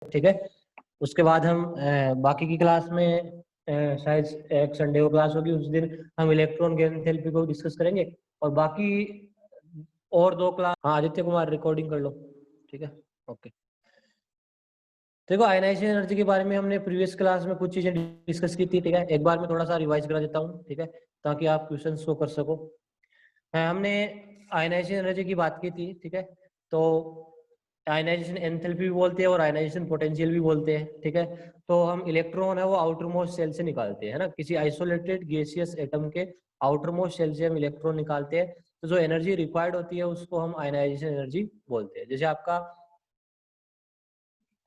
ठीक है। उसके बाद हम बाकी की क्लास में शायद एक संडे को क्लास होगी, उस दिन हम इलेक्ट्रॉन गैस एंथैल्पी को डिस्कस करेंगे। और बाकी और 2 क्लास, हाँ आदित्य कुमार रिकॉर्डिंग कर लो, ठीक है, ओके। देखो आयनाइजेशन एनर्जी के बारे में हमने प्रीवियस क्लास में कुछ चीजें डिस्कस की थी, ठीक है। एक बार मैं थोड़ा सा रिवाइज करा देता हूँ, ठीक है, ताकि आप क्वेश्चंस को कर सको। हमने आयनाइजेशन एनर्जी की बात की थी, ठीक है। तो आयनाइजेशन एंथैल्पी भी बोलते हैं और आयनाइजेशन पोटेंशियल भी बोलते हैं, ठीक है। तो हम इलेक्ट्रॉन है वो आउटर मोस्ट शेल से निकालते हैं, है ना, किसी आइसोलेटेड गैसियस एटम के आउटर मोस्ट शेल से हम इलेक्ट्रॉन निकालते हैं। तो जो एनर्जी रिक्वायर्ड होती है उसको हम आयनाइजेशन एनर्जी बोलते हैं। जैसे आपका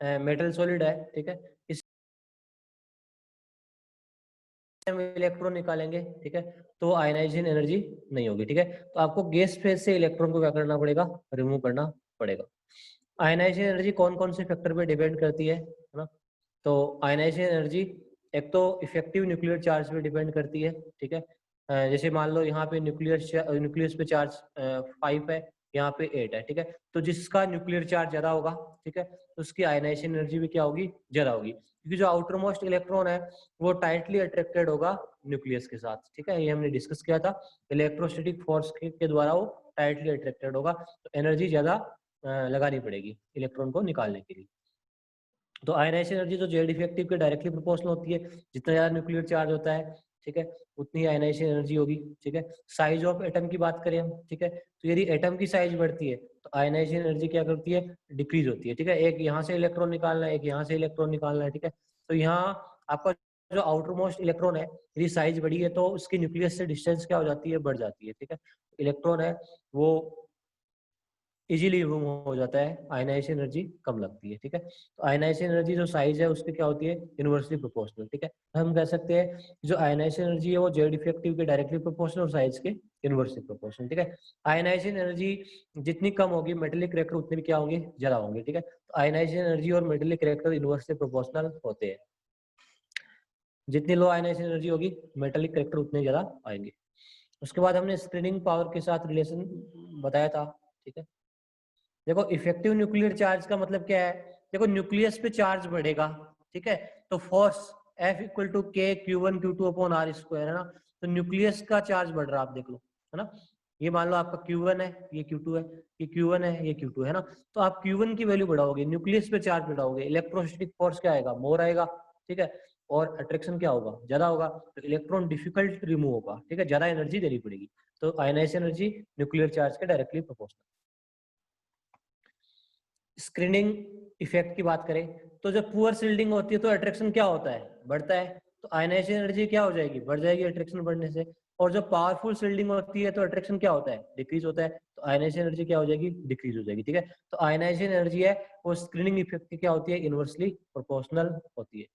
मेटल सॉलिड है, ठीक है, इस हम इलेक्ट्रॉन निकालेंगे, ठीक है, तो आयनाइजेशन एनर्जी नहीं होगी, ठीक है। तो आपको गैस फेज से इलेक्ट्रॉन को क्या करना पड़ेगा, रिमूव करना पड़ेगा। आयनाइजेशन एनर्जी कौन कौन से फैक्टर पे डिपेंड करती है ना। तो आयनाइजेशन एनर्जी एक तो इफेक्टिव न्यूक्लियर चार्ज पे डिपेंड करती है, ठीक है। जैसे मान लो यहाँ पे न्यूक्लियस पे चार्ज 5 है, यहाँ पे 8 है, ठीक है। तो जिसका न्यूक्लियर चार्ज ज्यादा होगा, ठीक है, तो उसकी आयनाइजेशन एनर्जी भी क्या होगी, ज्यादा होगी, क्योंकि जो आउटर मोस्ट इलेक्ट्रॉन है वो टाइटली अट्रैक्टेड होगा न्यूक्लियस के साथ, ठीक है। ये हमने डिस्कस किया था, इलेक्ट्रोस्टैटिक फोर्स के द्वारा वो टाइटली अट्रैक्टेड होगा, तो एनर्जी ज्यादा लगानी पड़ेगी इलेक्ट्रॉन को निकालने के लिए। तो आयनाइजेशन एनर्जी तो जेड इफेक्टिव के डायरेक्टली प्रोपोर्शनल होती है, जितना ज्यादा न्यूक्लियर चार्ज होता है, ठीक है, उतनी आयनाइजेशन एनर्जी होगी, ठीक है। साइज ऑफ एटम की बात करें हम, ठीक है, तो यदि एटम की साइज बढ़ती है तो आयनाइजेशन एनर्जी क्या करती है, डिक्रीज होती है, ठीक है। एक यहाँ से इलेक्ट्रॉन निकालना है, एक यहाँ से इलेक्ट्रॉन निकालना है, ठीक है। तो यहाँ आपका जो आउटर मोस्ट इलेक्ट्रॉन है, यदि साइज बढ़ी है तो उसकी न्यूक्लियस से डिस्टेंस क्या हो जाती है, बढ़ जाती है, ठीक है। इलेक्ट्रॉन है वो इजीली रिमूव हो जाता है, आयनाइजेशन एनर्जी कम लगती है, ठीक है। तो आयनाइजेशन एनर्जी जो साइज है उसकी क्या होती है, इनवर्सली प्रोपोर्शनल, ठीक है। हम कह सकते हैं जो आयनाइजेशन एनर्जी है वो जेड इफेक्टिव के डायरेक्टली प्रोपोर्शनल और साइज के इनवर्सली प्रोपोर्शनल, ठीक है। आयनाइजेशन एनर्जी जितनी कम होगी मेटेलिक करेक्टर उतने भी क्या होंगे, ज्यादा होंगे, ठीक है। तो आयनाइजेशन एनर्जी और मेटेलिक करेक्टर इनवर्सली प्रोपोर्शनल होते हैं। जितनी लो आयनाइजेशन एनर्जी होगी मेटेलिक करेक्टर उतने ज्यादा आएंगे। उसके बाद हमने स्क्रीनिंग पावर के साथ रिलेशन बताया था, ठीक है। देखो इफेक्टिव न्यूक्लियर चार्ज का मतलब क्या है, देखो न्यूक्लियस पे चार्ज बढ़ेगा, ठीक है, तो फोर्स F इक्वल टू के Q1 Q2 upon R square, है ना। तो न्यूक्लियस का चार्ज बढ़ रहा है, आप देख लो, है ना। ये मान लो आपका Q1 है, ये Q2 है, ये Q1 है, ये Q2 है ना। तो आप Q1 की वैल्यू बढ़ाओगे, न्यूक्लियस पे चार्ज बढ़ाओगे, इलेक्ट्रोस्टैटिक फोर्स क्या आएगा, मोर आएगा, ठीक है। और अट्रैक्शन क्या होगा, ज्यादा होगा, तो इलेक्ट्रॉन डिफिकल्ट रिमूव होगा, ठीक है, ज्यादा एनर्जी देनी पड़ेगी। तो आयनाइजेशन एनर्जी न्यूक्लियर चार्ज के डायरेक्टली प्रोपोर्शनल। स्क्रीनिंग इफेक्ट की बात करें तो जब पुअर शिल्डिंग होती है तो अट्रैक्शन क्या होता है, बढ़ता है, तो आयनाइजेशन एनर्जी क्या हो जाएगी, बढ़ जाएगी अट्रैक्शन बढ़ने से। और जब पावरफुल शिल्डिंग होती है तो अट्रैक्शन क्या होता है, डिक्रीज होता है, तो आयनाइजेशन एनर्जी क्या हो जाएगी, डिक्रीज हो जाएगी, ठीक है। तो आयनाइजेशन एनर्जी है वो स्क्रीनिंग इफेक्ट की क्या होती है, इनवर्सली प्रोपोर्शनल होती है।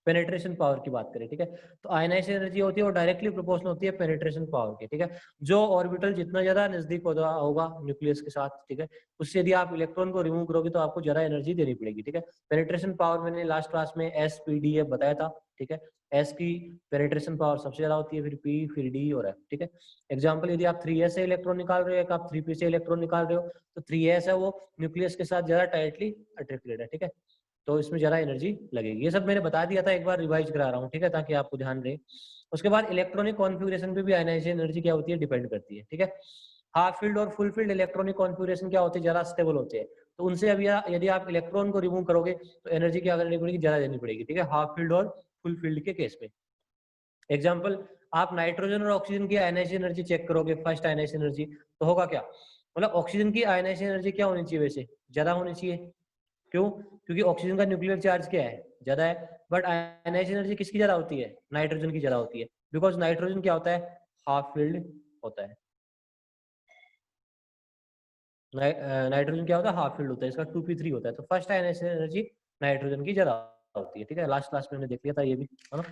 पेनिट्रेशन पावर की बात करें, ठीक है, तो आयनाइजेशन एनर्जी होती है वो डायरेक्टली प्रोपोर्शनल होती है पेनिट्रेशन पावर के, ठीक है। जो ऑर्बिटल जितना ज्यादा नजदीक होगा न्यूक्लियस के साथ, ठीक है, उससे यदि आप इलेक्ट्रॉन को रिमूव करोगे तो आपको ज्यादा एनर्जी देनी पड़ेगी, ठीक है। पेनिट्रेशन पावर मैंने लास्ट क्लास में SPDF बताया था, ठीक है। S की पेनिट्रेशन पावर सबसे ज्यादा होती है, फिर P, फिर D और F, ठीक है। एग्जाम्पल यदि आप 3s से इलेक्ट्रॉन निकाल रहे हो, एक आप 3p से इलेक्ट्रॉन निकाल रहे हो, तो 3s है वो न्यूक्लियस के साथ ज्यादा टाइटली अट्रैक्टेड है, ठीक है, तो इसमें ज्यादा एनर्जी लगेगी। ये सब मैंने बता दिया था, एक बार रिवाइज करा रहा हूँ, ठीक है, ताकि आपको ध्यान रहे। उसके बाद इलेक्ट्रॉनिक कॉन्फ़िगरेशन पे भी आयनाइजेशन एनर्जी क्या होती है, डिपेंड करती है, ठीक है। हाफ फील्ड और फुल फील्ड इलेक्ट्रॉनिक कॉन्फ़िगरेशन क्या होती है, ज्यादा स्टेबल होते हैं, तो उनसे अभी यदि आप इलेक्ट्रॉन को रिमूव करोगे तो एनर्जी क्या करनी पड़ेगी, ज्यादा देनी पड़ेगी, ठीक है, हाफ फील्ड और फुल फील्ड के केस में। एग्जाम्पल आप नाइट्रोजन और ऑक्सीजन की आयनाइजेशन एनर्जी चेक करोगे, फर्स्ट आयनाइजेशन एनर्जी, तो होगा क्या, मतलब ऑक्सीजन की आयनाइजेशन एनर्जी क्या होनी चाहिए, वैसे ज्यादा होनी चाहिए। क्यों, क्योंकि ऑक्सीजन का न्यूक्लियर चार्ज क्या है, ज्यादा है, बट आयनाइजेशन एनर्जी किसकी ज्यादा होती है, नाइट्रोजन की ज्यादा होती है, बिकॉज नाइट्रोजन क्या होता है, हाफ फील्ड होता है। नाइट्रोजन क्या होता है, हाफ फील्ड होता है, इसका 2p3 होता है, तो फर्स्ट आयनाइजेशन एनर्जी नाइट्रोजन की ज्यादा होती है, ठीक है। लास्ट क्लास में हमने देख लिया था ये भी, है ना,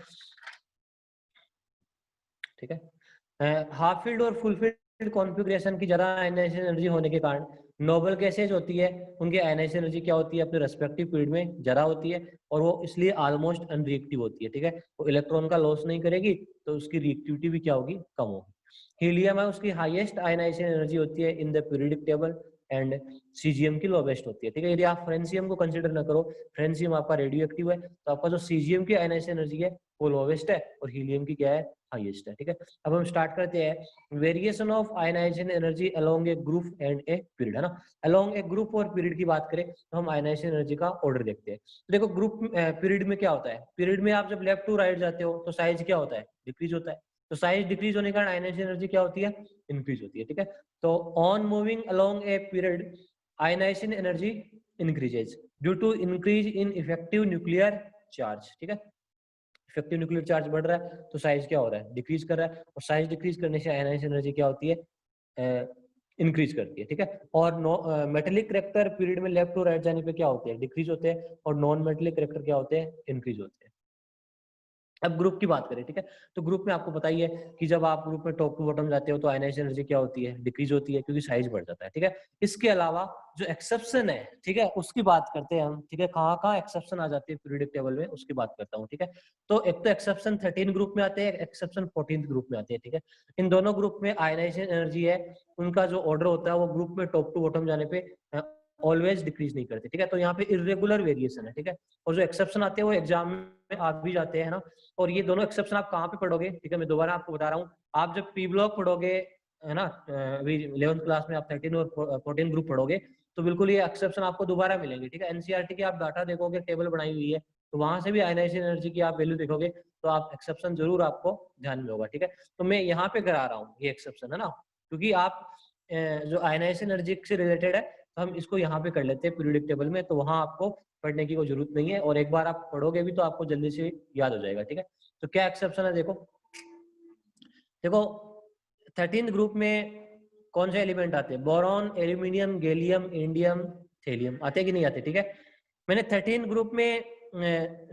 ठीक है। हाफ फील्ड और फुल फील्ड कॉन्फ़िगरेशन की ज्यादा आयनाइजेशन एनर्जी होने के कारण नोबल गैसेज होती है, उनकी आयनाइजेशन एनर्जी क्या होती है, अपने रेस्पेक्टिव पीरियड में ज्यादा होती है, और वो इसलिए ऑलमोस्ट अनरिएक्टिव होती है, ठीक है। वो इलेक्ट्रॉन का लॉस नहीं करेगी तो उसकी रिएक्टिविटी भी क्या होगी, कम होगी। हीलियम है उसकी हाईएस्ट आयनाइजेशन एनर्जी होती है in the periodic table, and caesium की लोवेस्ट होती है, ठीक है। यदि आप फ्रेंसियम को कंसिडर ना करो, फ्रेंसियम आपका रेडियो एक्टिव है, तो आपका जो सीजीएम की आयनाइजेशन एनर्जी है वो लोवेस्ट है और हीलियम की क्या है, हाईएस्ट है, ठीक है। अब हम स्टार्ट करते हैं variation of ionisation energy along a group and a period, है ना। अलोंग ए ग्रुप और पीरियड की बात करें तो हम आयनाइजेशन एनर्जी का ऑर्डर देखते हैं। तो देखो ग्रुप पीरियड में क्या होता है, पीरियड में आप जब लेफ्ट टू राइट जाते हो तो साइज क्या होता है, डिक्रीज होता है। तो साइज डिक्रीज होने के कारण आयनाइजेशन एनर्जी क्या होती है, इंक्रीज होती है, ठीक है। तो on moving along a period ionisation energy increases due to increase in effective nuclear charge, ठीक है। इफेक्टिव न्यूक्लियर चार्ज बढ़ रहा है तो साइज क्या हो रहा है, डिक्रीज कर रहा है, और साइज डिक्रीज करने से आयनाइजेशन एनर्जी क्या होती है, इंक्रीज करती है, ठीक है। और मेटेलिक करेक्टर पीरियड में लेफ्ट टू राइट जाने पे क्या होते हैं, डिक्रीज होते हैं, और नॉन मेटेलिक करेक्टर क्या होते हैं, इंक्रीज होते हैं। अब ग्रुप की बात करें, ठीक है। तो ग्रुप में आपको पता ही है कि जब आप ग्रुप में टॉप टू बॉटम जाते हो तो आयनाइजेशन एनर्जी क्या होती है, डिक्रीज होती है, क्योंकि साइज बढ़ जाता है, ठीक है। इसके अलावा जो एक्सेप्शन है, ठीक है, उसकी बात करते हैं हम, ठीक है। कहाँ कहाँ एक्सेप्शन आ जाती है पीरियडिक टेबल में, उसकी बात करता हूँ, ठीक है। तो एक तो एक्सेप्शन 13 ग्रुप में आते हैं, एक्सेप्शन 14 ग्रुप में आते हैं, ठीक है। इन दोनों ग्रुप में आयनाइजेशन एनर्जी है, उनका जो ऑर्डर होता है वो ग्रुप में टॉप टू बॉटम जाने पे ऑलवेज डिक्रीज नहीं करते, ठीक है। तो यहाँ पे इरेगुलर वेरिएशन है, ठीक है। और जो एक्सेप्शन आते हैं वो एग्जाम में आ भी जाते हैं ना। और ये दोनों एक्सेप्शन आप कहाँ पे पढ़ोगे, ठीक है, मैं दोबारा आपको बता रहा हूँ। आप जब पी ब्लॉक पढ़ोगे, है ना, 11th क्लास में आप 13 और 14 ग्रुप पढ़ोगे, तो बिल्कुल ये एक्सेप्शन आपको दोबारा मिलेंगे, ठीक है। एनसीईआरटी की आप डाटा देखोगे, टेबल बनाई हुई है, तो वहां से भी आयनाइजेशन एनर्जी की आप वैल्यू देखोगे, तो आप एक्सेप्शन जरूर आपको ध्यान में होगा, ठीक है। तो मैं यहाँ पे करा रहा हूँ ये एक्सेप्शन, है ना, क्योंकि आप जो आयनाइजेशन एनर्जी से रिलेटेड है तो हम इसको यहाँ पे कर लेते हैं पीरियोडिक टेबल में, तो वहां आपको पढ़ने की कोई जरूरत नहीं है, और एक बार आप पढ़ोगे भी तो आपको जल्दी से याद हो जाएगा, ठीक है। तो क्या एक्सेप्शन है, देखो देखो 13 ग्रुप में कौन से एलिमेंट आते हैं, boron, aluminium, gallium, indium, thallium, आते कि नहीं आते, ठीक है। मैंने 13 ग्रुप में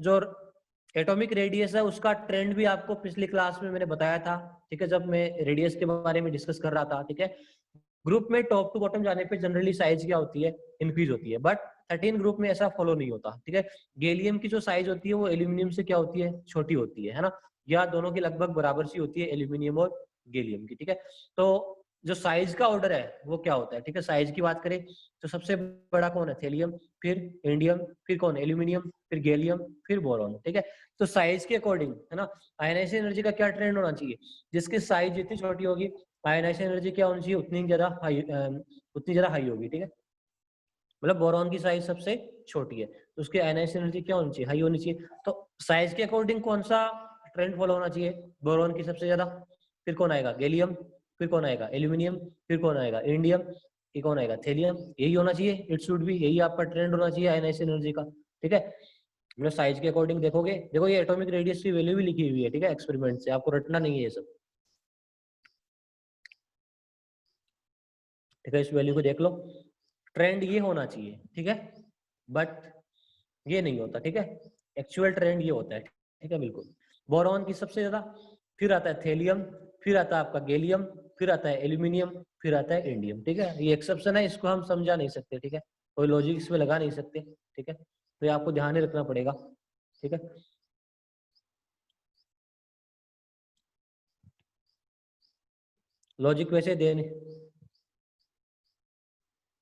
जो एटॉमिक रेडियस है उसका ट्रेंड भी आपको पिछली क्लास में मैंने बताया था, ठीक है, जब मैं रेडियस के बारे में डिस्कस कर रहा था, ठीक है। ग्रुप में टॉप टू बॉटम जाने पे जनरली साइज क्या होती है, इंक्रीज होती है, बट 13 ग्रुप में ऐसा फॉलो नहीं होता, ठीक है। गैलियम की जो साइज होती है वो एल्यूमिनियम से क्या होती है, छोटी होती है ना, या दोनों की लगभग बराबर सी होती है, एल्यूमिनियम और गैलियम की, ठीक है। तो जो साइज का ऑर्डर है वो क्या होता है, ठीक है। साइज की बात करें तो सबसे बड़ा कौन है, थेलियम, फिर इंडियम, फिर कौन, एल्यूमिनियम, फिर गैलियम, फिर बोरॉन, ठीक है। तो साइज के अकॉर्डिंग, है ना, आयनाइजेशन एनर्जी का क्या ट्रेंड होना चाहिए, जिसकी साइज जितनी छोटी होगी आयनाइजेशन एनर्जी क्या होनी चाहिए, उतनी ज्यादा हाई होगी, ठीक है। मतलब बोरॉन की साइज सबसे छोटी है तो उसकी आयनाइजेशन एनर्जी क्या होनी चाहिए, हाई होनी चाहिए। तो साइज के अकॉर्डिंग कौन सा ट्रेंड फॉलो होना चाहिए, बोरॉन की सबसे ज्यादा, फिर कौन आएगा, गैलियम, फिर कौन आएगा, एल्यूमिनियम, फिर कौन आएगा, इंडियम, ये कौन आएगा, थेलियम, यही होना चाहिए, इट शुड भी, यही आपका ट्रेंड होना चाहिए आयनाइजेशन एनर्जी का, ठीक है। मतलब साइज के अकॉर्डिंग देखोगे, देखो ये एटॉमिक रेडियस की वैल्यू भी लिखी हुई है, ठीक है, एक्सपेरिमेंट से, आपको रटना नहीं है ये सब, ठीक है। इस वैल्यू को देख लो, ट्रेंड ये होना चाहिए, ठीक है, बट ये नहीं होता, ठीक है। एक्चुअल ट्रेंड ये होता है, ठीक है, बिल्कुल। बोरॉन की सबसे ज्यादा, फिर आता है थेलियम, फिर आता है आपका गैलियम, फिर आता है एल्यूमिनियम, फिर आता है इंडियम, ठीक है। ये एक्सेप्शन है, इसको हम समझा नहीं सकते, ठीक है, कोई लॉजिक इसमें लगा नहीं सकते, ठीक है। तो ये आपको ध्यान ही रखना पड़ेगा, ठीक है। लॉजिक वैसे दे नहीं,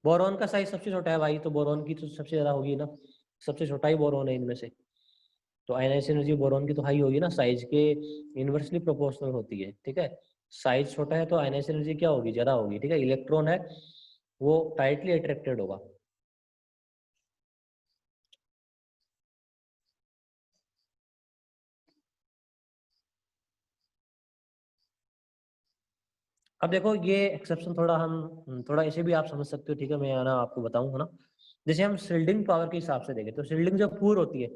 बोरॉन का साइज सबसे छोटा है भाई, तो बोरॉन की तो सबसे ज्यादा होगी ना, सबसे छोटा ही बोरॉन है इनमें से, तो आयनाइजेशन एनर्जी बोरॉन की तो हाई होगी ना, साइज के इनवर्सली प्रोपोर्शनल होती है, ठीक है। साइज छोटा है तो आयनाइजेशन एनर्जी क्या होगी, ज्यादा होगी, ठीक है। इलेक्ट्रॉन है वो टाइटली अट्रैक्टेड होगा। अब देखो ये एक्सेप्शन थोड़ा हम थोड़ा ऐसे भी आप समझ सकते हो, ठीक है, मैं ना आपको बताऊं, है ना। जैसे हम शील्डिंग पावर के हिसाब से देखें तो शील्डिंग जब पूर होती है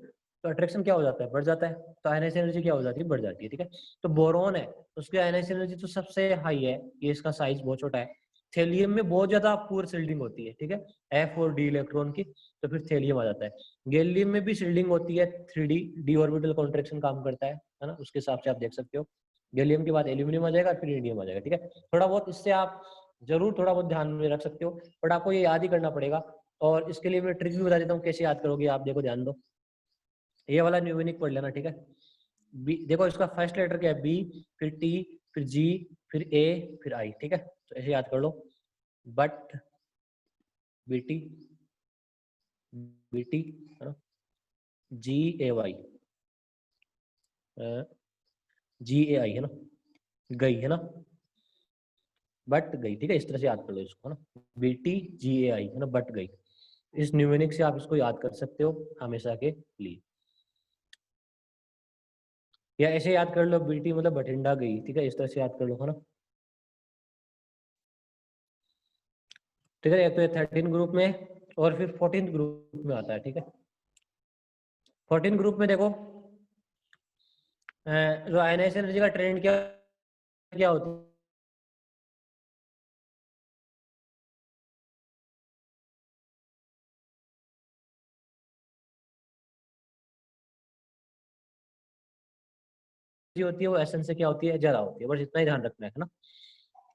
तो अट्रैक्शन क्या हो जाता है, बढ़ जाता है, तो आयनाइजेशन एनर्जी क्या हो जाती है, बढ़ जाती है, ठीक है। तो बोरॉन है उसकी आयनाइजेशन एनर्जी तो सबसे हाई है, ये इसका साइज बहुत छोटा है। थेलियम में बहुत ज्यादा पूर शील्डिंग होती है, ठीक है, एफ और डी इलेक्ट्रॉन की, तो फिर थेलियम आ जाता है। गैलियम में भी शील्डिंग होती है, 3D डी ऑर्बिटल कॉन्ट्रैक्शन काम करता है ना, उसके हिसाब से आप देख सकते हो। गैलियम के बाद एल्यूमिनियम आ जाएगा, फिर इंडियम आ जाएगा, ठीक है। थोड़ा बहुत इससे आप जरूर थोड़ा बहुत ध्यान में रख सकते हो, बट आपको ये याद ही करना पड़ेगा। और इसके लिए मैं ट्रिक भी बता देता हूँ कैसे याद करोगे आप, देखो ध्यान दो, ये वाला न्यूमेरिक पढ़ लेना, ठीक है। बी, देखो इसका फर्स्ट लेटर क्या है, बी, फिर टी, फिर जी, फिर ए, फिर आई, ठीक है, तो ऐसे याद कर लो। बट बीटी बीटी है ना, GAY GAI है ना, गई है ना, बट गई, ठीक है, इस तरह से याद कर लो इसको, है ना, BTGAI है ना, बट गई। इस न्यूमेरिक से आप इसको याद कर सकते हो हमेशा के लिए, या ऐसे याद कर लो बीटी मतलब बठिंडा गई, ठीक है, इस तरह से याद कर लो, है ना, ठीक है। तो ये 13 ग्रुप में और फिर 14 ग्रुप में आता है, ठीक है। 14 ग्रुप में देखो जो आयनाइजेशन एनर्जी का ट्रेंड क्या क्या होती होती है, वो एसन से क्या होती है, जरा होती है, बस इतना ही ध्यान रखना है ना।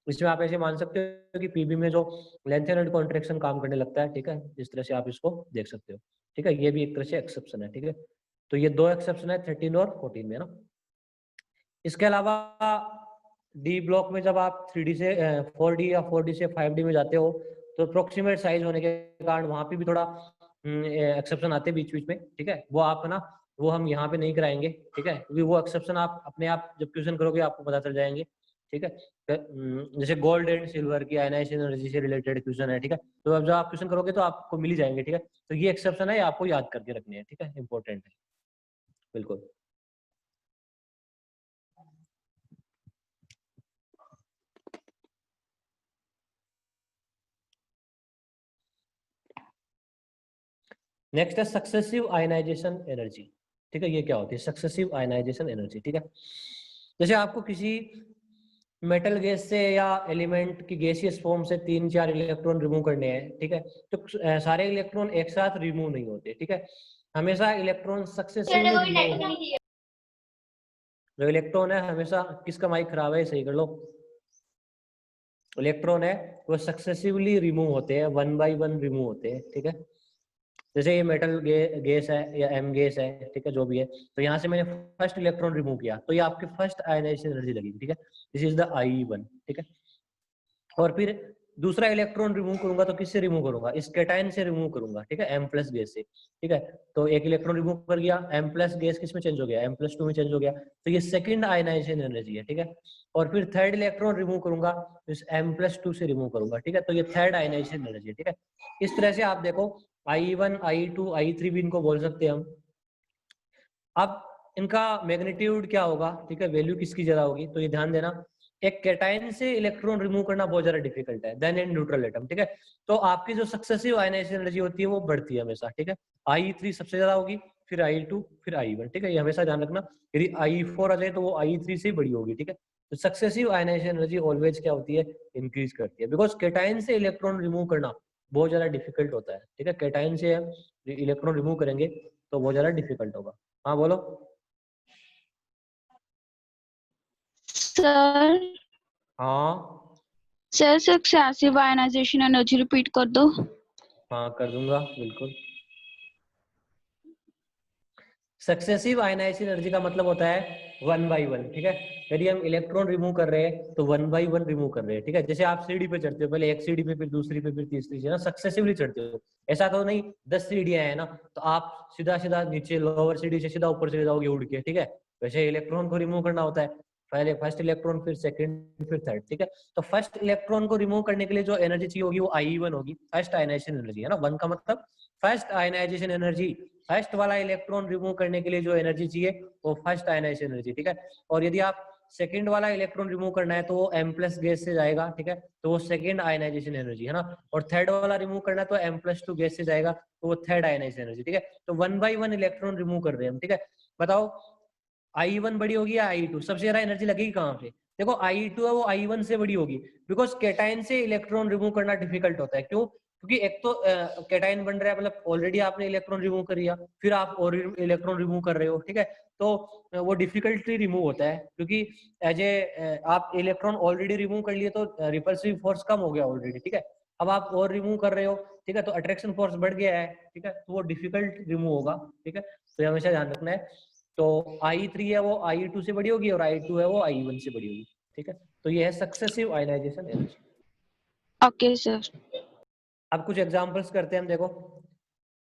इसमें आप ऐसे मान सकते हो कि पीबी में जो लेंथ एंड कॉन्ट्रेक्शन काम करने लगता है, ठीक है, इस तरह से आप इसको देख सकते हो, ठीक है। ये भी एक तरह से एक्सेप्शन है, ठीक है। तो ये दो एक्सेप्शन है 13 और 14 में, ना। इसके अलावा डी ब्लॉक में जब आप 3D से 4D या 4D से 5D में जाते हो, तो अप्रोक्सीमेट साइज होने के कारण वहां पे भी थोड़ा एक्सेप्शन आते हैं बीच बीच में, ठीक है। वो आप ना, वो हम यहाँ पे नहीं कराएंगे, ठीक है, क्योंकि वो एक्सेप्शन आप अपने आप जब क्वेश्चन करोगे आपको पता चल जाएंगे, ठीक है। जैसे गोल्ड एंड सिल्वर की आयनाइजेशन एनर्जी से रिलेटेड क्वेश्चन है, ठीक है, तो अब जब आप क्वेश्चन करोगे तो आपको मिल ही जाएंगे, ठीक है। तो ये एक्सेप्शन है, ये आपको याद करके रखने हैं, ठीक है, इंपॉर्टेंट है बिल्कुल। नेक्स्ट है सक्सेसिव आयनाइजेशन एनर्जी, ठीक है। ये क्या होती है सक्सेसिव आयनाइजेशन एनर्जी, ठीक है। जैसे आपको किसी मेटल गैस से या एलिमेंट की गैसियस फॉर्म से 3-4 इलेक्ट्रॉन रिमूव करने हैं, ठीक है, तो सारे इलेक्ट्रॉन एक साथ रिमूव नहीं होते, ठीक है। हमेशा इलेक्ट्रॉन सक्सेसिवली रिमूव, जो इलेक्ट्रॉन है हमेशा, किसका माइक खराब है, सही कर लो, इलेक्ट्रॉन है वो सक्सेसिवली रिमूव होते हैं, 1 by 1 रिमूव होते हैं, ठीक है। जैसे ये मेटल गैस है या एम गैस है, ठीक है, जो भी है, तो यहाँ से मैंने फर्स्ट इलेक्ट्रॉन रिमूव किया, तो ये आपके फर्स्ट आयनाइजेशन एनर्जी लगेगी, ठीक है, दिस इज द I1, ठीक है। और फिर दूसरा इलेक्ट्रॉन रिमूव करूंगा तो किससे रिमूव करूंगा, इस कैटायन से रिमूव करूंगा, ठीक है, M प्लस गैस से, ठीक है। तो एक इलेक्ट्रॉन रिमूव कर गया, M प्लस गैस किस में चेंज हो गया, M+2 में चेंज हो गया, तो ये सेकंड आयनाइजेशन एनर्जी है, ठीक है। और फिर थर्ड इलेक्ट्रॉन रिमूव करूंगा तो इस M+2 से रिमूव करूंगा, ठीक है, तो ये थर्ड आयनाइजेशन एनर्जी है, ठीक है। इस तरह से आप देखो I1 I2 I3 भी इनको बोल सकते हैं हम। अब इनका मैग्नीट्यूड क्या होगा, ठीक है, वैल्यू किसकी ज्यादा होगी, तो ये ध्यान देना, एक कैटायन से इलेक्ट्रॉन रिमूव करना बहुत ज्यादा डिफिकल्ट है देन इन न्यूट्रल एटम, ठीक है। तो आपकी जो सक्सेसिव आयनाइजेशन एनर्जी होती है वो बढ़ती है हमेशा, ठीक है। I3 सबसे ज्यादा होगी, फिर I2, फिर I1, ठीक है, ये हमेशा ध्यान रखना। यदि I4 आ जाए तो वो I3 से ही बड़ी होगी, ठीक है। तो सक्सेसिव आयनाइजेशन एनर्जी ऑलवेज क्या होती है, इंक्रीज करती है, बिकॉज कैटायन से इलेक्ट्रॉन रिमूव करना बहुत ज्यादा डिफिकल्ट होता है, ठीक है। कैटायन से इलेक्ट्रॉन रिमूव करेंगे तो बहुत ज्यादा डिफिकल्ट होगा। हाँ बोलो। सर हाँ sir successive ionisation energy repeat कर दो। हाँ कर दूंगा बिल्कुल। सक्सेसिव आयनाइजेशन एनर्जी का मतलब होता है 1 by 1, ठीक है। यदि हम इलेक्ट्रॉन रिमूव कर रहे हैं तो 1 by 1 रिमूव कर रहे हैं, ठीक है। जैसे आप सीढ़ी पे चढ़ते हो, पहले एक सीढ़ी पे, फिर दूसरी पे, फिर तीसरी से, ना, सक्सेसिवली चढ़ते हो। ऐसा तो नहीं 10 सीढ़ियां हैं ना, तो आप सीधा सीधा नीचे लोअर सीढ़ी से सीधा ऊपर चले जाओगे उड़ के, ठीक है। वैसे इलेक्ट्रॉन को रिमूव करना होता है, पहले फर्स्ट इलेक्ट्रॉन, फिर सेकंड, फिर थर्ड, ठीक है। तो फर्स्ट इलेक्ट्रॉन को रिमूव करने के लिए जो एनर्जी चाहिए होगी वो I1 होगी, फर्स्ट आयनाइजेशन एनर्जी, है ना। 1 का मतलब फर्स्ट आयनाइजेशन एनर्जी, फर्स्ट वाला इलेक्ट्रॉन रिमूव करने के लिए जो एनर्जी चाहिए वो फर्स्ट आयनाइजेशन एनर्जी, ठीक है। और यदि आप सेकंड वाला इलेक्ट्रॉन रिमूव करना है तो वो M+ गैस से जाएगा, ठीक है, तो वो सेकंड आयनाइजेशन एनर्जी, है ना। और थर्ड वाला रिमूव करना है तो M+2 गैस से जाएगा, तो वो थर्ड आयनाइजेशन एनर्जी, ठीक है। तो 1 by 1 इलेक्ट्रॉन रिमूव कर रहे हैं हम, ठीक है। बताओ I1 बड़ी होगी या I2, सबसे ज्यादा एनर्जी लगेगी कहाँ पे, देखो I2 है वो I1 से बड़ी होगी, बिकॉज कैटायन से इलेक्ट्रॉन रिमूव करना डिफिकल्ट होता है, क्यों, क्योंकि एक तो कैटायन बन रहा है, मतलब ऑलरेडी आपने इलेक्ट्रॉन रिमूव कर लिया, फिर आप और इलेक्ट्रॉन रिमूव कर रहे हो, ठीक है। तो वो डिफिकल्टली रिमूव होता है, क्योंकि एज ए आप इलेक्ट्रॉन ऑलरेडी रिमूव कर लिए तो रिपल्सिव फोर्स कम हो गया ऑलरेडी, ठीक है। अब आप और रिमूव कर रहे हो, ठीक है, तो अट्रैक्शन फोर्स बढ़ गया है, ठीक है, तो वो डिफिकल्ट रिमूव होगा, ठीक है। तो हमेशा ध्यान रखना है। तो I3 है वो I2 से बड़ी होगी और I2 है वो I1 से बड़ी होगी, ठीक है। तो ये है successive ionisation energy. Okay sir. अब कुछ एग्जांपल्स करते हैं हम, देखो।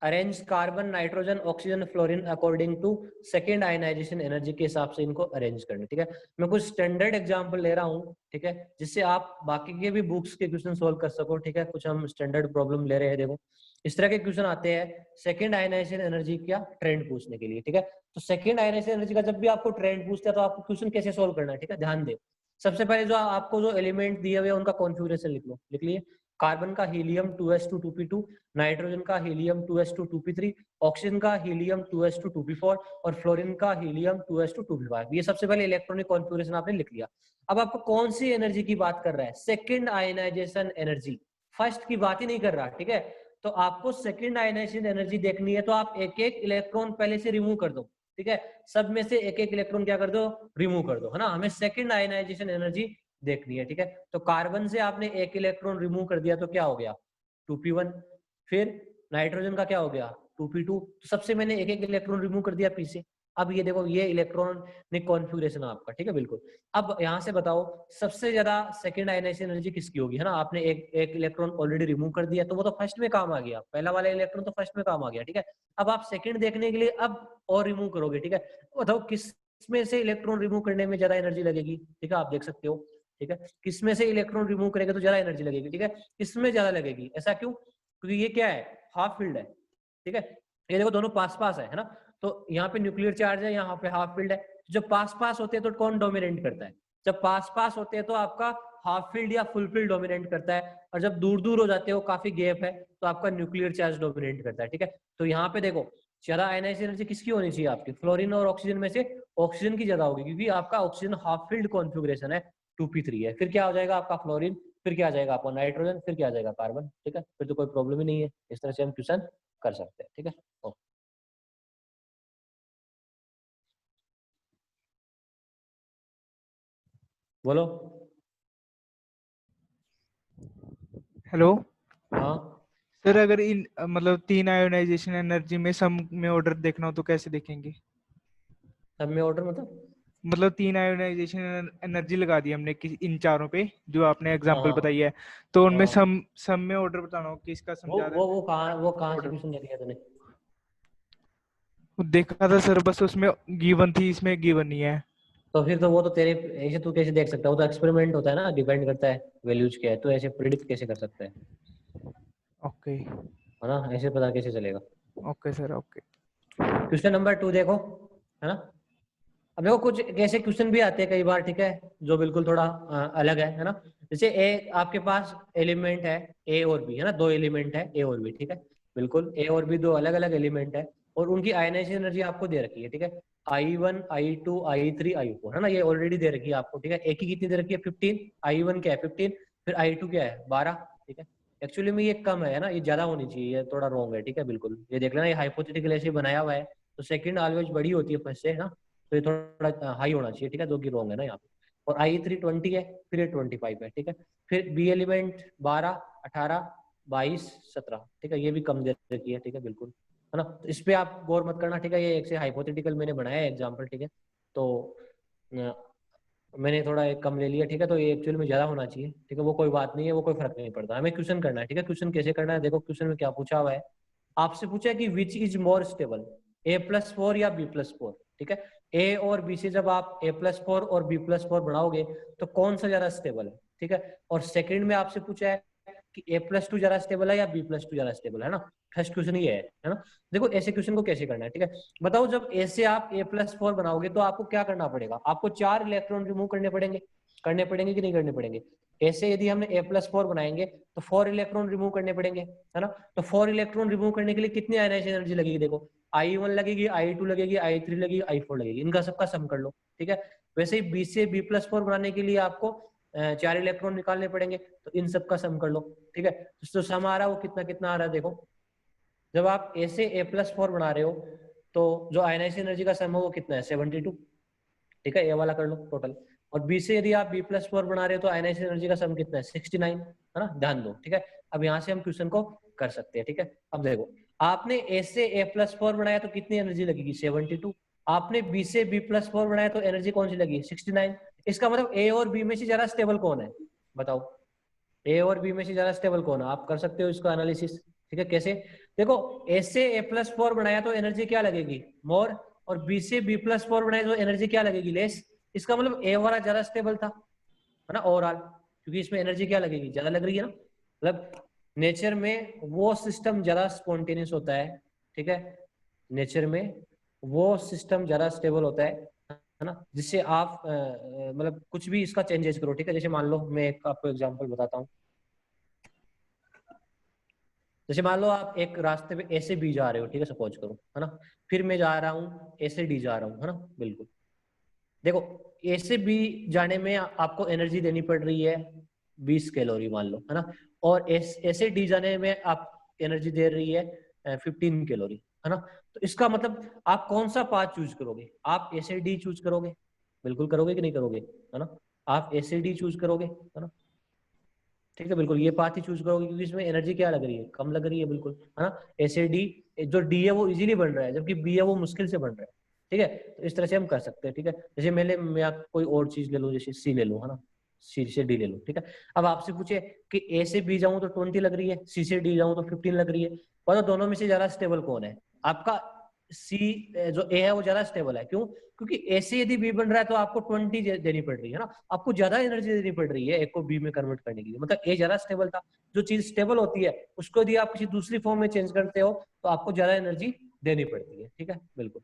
Arrange carbon, nitrogen, oxygen, fluorine according to second ionisation energy के हिसाब से इनको अरेंज करना, ठीक है। मैं कुछ स्टैंडर्ड एग्जांपल ले रहा हूँ, ठीक है, जिससे आप बाकी के भी बुक्स के क्वेश्चन सोल्व कर सको, ठीक है। कुछ हम स्टैंडर्ड प्रॉब्लम ले रहे हैं, देखो। इस तरह के क्वेश्चन आते हैं सेकेंड आयनाइजेशन एनर्जी का ट्रेंड पूछने के लिए, ठीक है। तो सेकेंड आयनाइजेशन एनर्जी का जब भी आपको ट्रेंड पूछता है तो आपको क्वेश्चन कैसे सोल्व करना है, ठीक है, ध्यान दे। सबसे पहले जो आपको जो एलिमेंट दिए हुए उनका कॉन्फ़िगरेशन लिख लो, लिख लिए। कार्बन का हीलियम 2s2 2p2, नाइट्रोजन का हीलियम 2s2 2p3, ऑक्सीजन का हीलियम 2s2 2p4 और फ्लोरीन का हीलियम 2s2 2p5। ये सबसे पहले इलेक्ट्रॉनिक कॉन्फ़िगरेशन आपने लिख लिया। अब आपको कौन सी एनर्जी की बात कर रहा है? सेकंड आयनाइजेशन एनर्जी, फर्स्ट की बात ही नहीं कर रहा, ठीक है। तो आपको सेकंड आयनाइजेशन एनर्जी देखनी है तो आप एक एक इलेक्ट्रॉन पहले से रिमूव कर दो, ठीक है। सब में से एक एक इलेक्ट्रॉन क्या कर दो, रिमूव कर दो, है ना। हमें सेकंड आयनाइजेशन एनर्जी देखनी है, ठीक है। तो कार्बन से आपने एक इलेक्ट्रॉन रिमूव कर दिया तो क्या हो गया, 2p1। फिर नाइट्रोजन का क्या हो गया, 2p2। तो सबसे मैंने एक एक इलेक्ट्रॉन रिमूव कर दिया पी से। अब ये देखो, ये इलेक्ट्रॉनिक कॉन्फ़िगरेशन आपका, ठीक है, बिल्कुल। अब यहाँ से बताओ सबसे ज्यादा सेकंड आयनाइजेशन एनर्जी किसकी होगी, है ना। आपने एक एक इलेक्ट्रॉन ऑलरेडी रिमूव कर दिया तो वो तो फर्स्ट में काम आ गया, पहला वाला इलेक्ट्रॉन तो फर्स्ट में काम आ गया, ठीक है। अब आप सेकंड देखने के लिए अब और रिमूव करोगे, ठीक है। बताओ किस में से इलेक्ट्रॉन रिमूव करने में ज्यादा एनर्जी लगेगी, ठीक है, आप देख सकते हो, ठीक है। किसमें से इलेक्ट्रॉन रिमूव करेगा तो ज्यादा एनर्जी लगेगी, ठीक है। किसमें ज्यादा लगेगी, ऐसा क्यों? क्योंकि ये क्या है, हाफ फील्ड है, ठीक है। ये देखो दोनों पास पास है ना। तो यहाँ पे न्यूक्लियर चार्ज है, यहाँ पे हाफ फील्ड है। जब पास पास होते हैं तो कौन डोमिनेट करता है? जब पास पास होते हैं तो आपका हाफ फील्ड या फुल फील्ड डोमिनेट करता है, और जब दूर दूर हो जाते हो, काफी गैप है, तो आपका न्यूक्लियर चार्ज डोमिनेट करता है, ठीक है। तो यहाँ पे देखो ज्यादा आयनाइजेशन एनर्जी किसकी होनी चाहिए आपकी, फ्लोरीन और ऑक्सीजन में से ऑक्सीजन की ज्यादा होगी, क्योंकि आपका ऑक्सीजन हाफ फील्ड कॉन्फ़िगरेशन है, 2p3 है। फिर क्या हो जाएगा आपका फ्लोरीन, फिर क्या आ जाएगा आपका नाइट्रोजन, फिर क्या आ जाएगा कार्बन, ठीक है। फिर तो कोई प्रॉब्लम ही नहीं है। इस तरह से हम क्वेश्चन कर सकते हैं, ठीक है। ओके, बोलो। हेलो हाँ, सर, अगर इन मतलब तीन आयोनाइजेशन एनर्जी में सम में ऑर्डर देखना हो तो कैसे देखेंगे? सब में ऑर्डर मतलब तीन आयोनाइजेशन एनर्जी लगा दी हमने इन चारों पे जो आपने हाँ एग्जांपल हाँ बताई है, तो उनमें हाँ। सम में ऑर्डर बताना हो कि इसका सम ज्यादा वो कहाँ से ऑर्डर क्वेश्चन देख लिया तूने? देखा था सर, बस उसमें गिवन थी, इसमें गिवन नहीं है। तो फिर तो वो तो तेरे, ऐसे तू कैसे देख सकता है? वो तो एक्सपेरिमेंट होता है ना, डिपेंड करता है वैल्यूज क्या है, तो ऐसे प्रिडिक्ट कैसे कर सकता ओके। है ना। ऐसे पता कैसे चलेगा? Okay sir, okay. Question number 2 देखो, है ना। अब देखो कुछ ऐसे क्वेश्चन भी आते हैं कई बार, ठीक है, जो बिल्कुल थोड़ा अलग है ना। जैसे ए, आपके पास एलिमेंट है ए और बी, है ना, दो एलिमेंट है ए और बी, ठीक है। बिल्कुल ए और बी दो अलग अलग एलिमेंट है, और उनकी आयनाइजेशन एनर्जी आपको दे रखी है, ठीक है। I1 I2 I3 I4, है ना, ये ऑलरेडी दे रखी है आपको, ठीक है। एक की कितनी दे रखी है, 15। I1 क्या है, 15। फिर I2 क्या है, 12, ठीक है। एक्चुअली में ये कम है ना, ये ज्यादा होनी चाहिए, ये थोड़ा रॉन्ग है, ठीक है, बिल्कुल। ये देख लेना, ये हाइपोथेटिकल ऐसे बनाया हुआ है, तो सेकंड ऑलवेज बड़ी होती है फर्स्ट से, है ना। तो ये थोड़ा हाई होना चाहिए, ठीक है, जो कि रॉन्ग है ना यहाँ पे। और I3 20 है, फिर ये 25 है, ठीक है। फिर बी एलिमेंट 12 18 22 17, ठीक है, ये भी कम दे रखी है, ठीक है, बिल्कुल, है ना। तो इस पे आप गौर मत करना, ठीक है, ये एक से हाइपोथेटिकल मैंने बनाया है एग्जाम्पल, ठीक है। तो मैंने थोड़ा एक कम ले लिया, ठीक है। तो ये एक्चुअली में ज्यादा होना चाहिए, ठीक है, वो कोई बात नहीं है, वो कोई फर्क नहीं पड़ता। हमें क्वेश्चन करना है, ठीक है। क्वेश्चन कैसे करना है, देखो क्वेश्चन में क्या पूछा हुआ है। आपसे पूछा है कि which is more stable, A+4 या B+4, ठीक है। ए और बी से जब आप A+4 और B+4 बनाओगे तो कौन सा ज्यादा स्टेबल है, ठीक है। और सेकंड में आपसे पूछा है कि A+2 ज्यादा स्टेबल है या B+2 ज्यादा स्टेबल है ना। फर्स्ट क्वेश्चन ये है ना। देखो ऐसे क्वेश्चन को कैसे करना है, ठीक है। बताओ जब ए से आप A+4 बनाओगे तो आपको क्या करना पड़ेगा, आपको 4 इलेक्ट्रॉन रिमूव करने पड़ेंगे कि नहीं करने पड़ेंगे? ऐसे यदि हमने A+4 बनाएंगे तो 4 इलेक्ट्रॉन रिमूव करने पड़ेंगे, है ना। तो 4 इलेक्ट्रॉन रिमूव करने के लिए कितनी आयनाइजेशन एनर्जी लगेगी, देखो I1 लगेगी, I2 लगेगी, I3 लगेगी, I4 लगेगी, इनका सबका सम कर लो, ठीक है। वैसे ही बी से B+4 बनाने के लिए आपको 4 इलेक्ट्रॉन निकालने पड़ेंगे, तो इन सबका सम कर लो, ठीक है। तो सम आ रहा है वो कितना कितना आ रहा है, देखो जब आप ए से A+4 बना रहे हो तो जो आयनाइजेशन एनर्जी का सम है वो कितना है, 72, ठीक है, ये वाला कर लो टोटल। और बी से यदि आप B+4 बना रहे हो तो आयनाइजेशन एनर्जी का सम कितना है, 69, है ना, ध्यान दो, ठीक है। अब यहाँ से हम क्वेश्चन को कर सकते हैं, ठीक है। अब देखो आपने ए से A+4 बनाया तो कितनी एनर्जी लगेगी, 72। आपने बी से B+4 बनाया तो एनर्जी कौन सी लगी, 69। इसका मतलब ए और बी में से ज्यादा स्टेबल कौन है, बताओ। ए और बी में से ज्यादा स्टेबल कौन है? आप कर सकते हो इसका एनालिसिस, ठीक है। कैसे? देखो, ए से A+4 बनाया तो एनर्जी क्या लगेगी? मोर, और बी से B+4 बनाया तो एनर्जी क्या लगेगी? लेस। इसका मतलब ए वाला ज्यादा स्टेबल था, है ना, ओवरऑल, क्योंकि इसमें एनर्जी क्या लगेगी? ज्यादा लग रही है ना। मतलब नेचर में वो सिस्टम ज्यादा स्पॉन्टेनियस होता है, ठीक है। नेचर में वो सिस्टम ज्यादा स्टेबल होता है ना, जिससे आप मतलब कुछ भी इसका चेंजेस करो, ठीक है। जैसे मान लो मैं एक आपको एग्जांपल बताता हूँ। जैसे मान लो आप एक रास्ते पे ए से बी जा रहे हो, ठीक है, सपोज करो, है ना। फिर मैं जा रहा हूँ ए से डी जा रहा हूँ, है ना। बिल्कुल, देखो, ए से बी जाने में आपको एनर्जी देनी पड़ रही है 20 कैलोरी मान लो, है ना। और ए से डी जाने में आप एनर्जी दे रही है 15 कैलोरी, है ना। तो इसका मतलब आप कौन सा पाथ चूज करोगे? आप ए से डी चूज करोगे? बिल्कुल करोगे कि नहीं करोगे, है ना। आप ए से डी चूज करोगे, है ना, ठीक है। बिल्कुल ये पाथ ही चूज करोगे, क्योंकि इसमें एनर्जी क्या लग रही है? कम लग रही है, बिल्कुल, है ना। ए से डी, जो डी है वो इजीली बन रहा है, जबकि बी है वो मुश्किल से बन रहा है, ठीक है। तो इस तरह से हम कर सकते हैं, ठीक है। जैसे मैं आप कोई और चीज ले लूँ, जैसे सी ले लूँ, है ना, सी से डी ले लूँ, ठीक है। अब आपसे पूछे कि ए से बी जाऊं तो 20 लग रही है, सी से डी जाऊं तो 15 लग रही है, और दोनों में से ज्यादा स्टेबल कौन है? आपका सी, जो ए है वो ज्यादा स्टेबल है। क्यों? क्योंकि ए से यदि बी बन रहा है तो आपको 20 देनी पड़ रही है ना, आपको ज्यादा एनर्जी देनी पड़ रही है ए को बी में कन्वर्ट करने के लिए, मतलब ए ज्यादा स्टेबल था। जो चीज स्टेबल होती है उसको यदि आप किसी दूसरी फॉर्म में चेंज करते हो तो आपको ज्यादा एनर्जी देनी पड़ती है, ठीक है। बिल्कुल।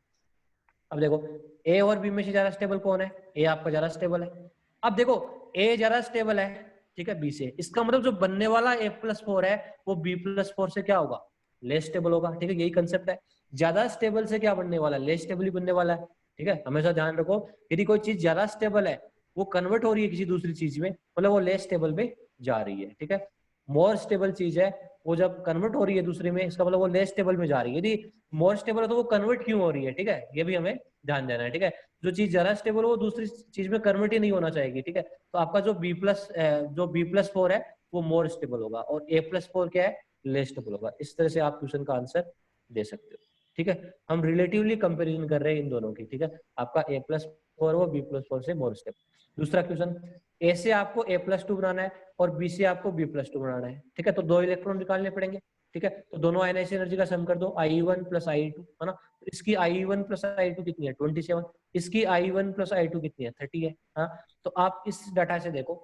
अब देखो, ए और बी में से ज्यादा स्टेबल कौन है? ए आपका ज्यादा स्टेबल है। अब देखो, ए ज्यादा स्टेबल है, ठीक है, बी से, इसका मतलब जो बनने वाला A+4 है वो B+4 से क्या होगा? लेस स्टेबल होगा, ठीक है। यही कंसेप्ट है, ज्यादा स्टेबल से क्या बनने वाला है? लेस स्टेबल ही बनने वाला है, ठीक है। हमेशा ध्यान रखो, यदि कोई चीज ज्यादा स्टेबल है वो कन्वर्ट हो रही है किसी दूसरी चीज में, मतलब वो लेस स्टेबल में जा रही है, ठीक है। मोर स्टेबल चीज है वो जब कन्वर्ट हो रही है दूसरे में, इसका मतलब वो लेस स्टेबल में जा रही है। यदि मोर स्टेबल है तो वो कन्वर्ट क्यों हो रही है, ठीक है, ये भी हमें ध्यान देना है, ठीक है। जो चीज ज्यादा स्टेबल हो वो दूसरी चीज में कन्वर्ट ही नहीं होना चाहिए, ठीक है। तो आपका जो B+4 है वो मोर स्टेबल होगा, और A+4 क्या है? लेस स्टेबल होगा। इस तरह से आप क्वेश्चन का आंसर दे सकते हो, ठीक है। हम रिलेटिवली कंपेरिजन कर रहे हैं इन दोनों की, ठीक है। आपका A+4 वो B+4 से मोर स्टेबल। दूसरा क्वेश्चन, ए से आपको A+2 बनाना है और बी से आपको B+2 बनाना है, ठीक है। तो 2 इलेक्ट्रॉन निकालने पड़ेंगे, ठीक है। तो दोनों आयनाइजेशन एनर्जी का सम कर दो, I1 + I2, है ना। तो इसकी I1 + I2 कितनी है? 27। इसकी I1 + I2 कितनी है? 30 है, हाँ। तो आप इस डाटा से देखो,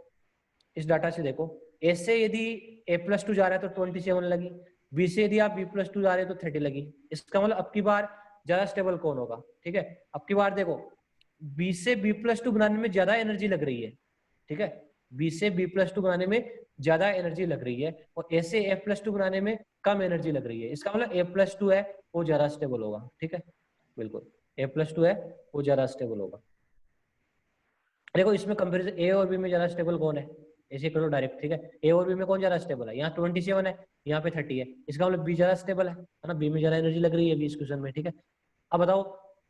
इस डाटा से देखो, ए से यदि A+2 जा रहा है तो 27 लगी, बी से यदि आप B+2 जा रहे हैं तो 30 लगी। इसका मतलब अब की बार ज्यादा स्टेबल कौन होगा, ठीक है। अब की बार देखो, बी से B+2 बनाने में ज्यादा एनर्जी लग रही है, ठीक है। बी से B+2 बनाने में ज्यादा एनर्जी लग रही है, और ए से A+2 बनाने में कम एनर्जी लग रही है। इसका मतलब A+2 है वो ज्यादा स्टेबल होगा, ठीक है। बिल्कुल, A+2 है वो ज्यादा स्टेबल होगा। देखो, इसमें कंपैरिजन ए और बी में ज्यादा स्टेबल कौन है? ऐसे करो डायरेक्ट, ठीक है। ए और बी में कौन ज्यादा स्टेबल है? यहाँ 27 है, यहाँ पे 30 है, इसका मतलब बी ज्यादा स्टेबल है ना। बी में ज्यादा एनर्जी लग रही है बी इस क्वेश्चन में, ठीक है। अब बताओ,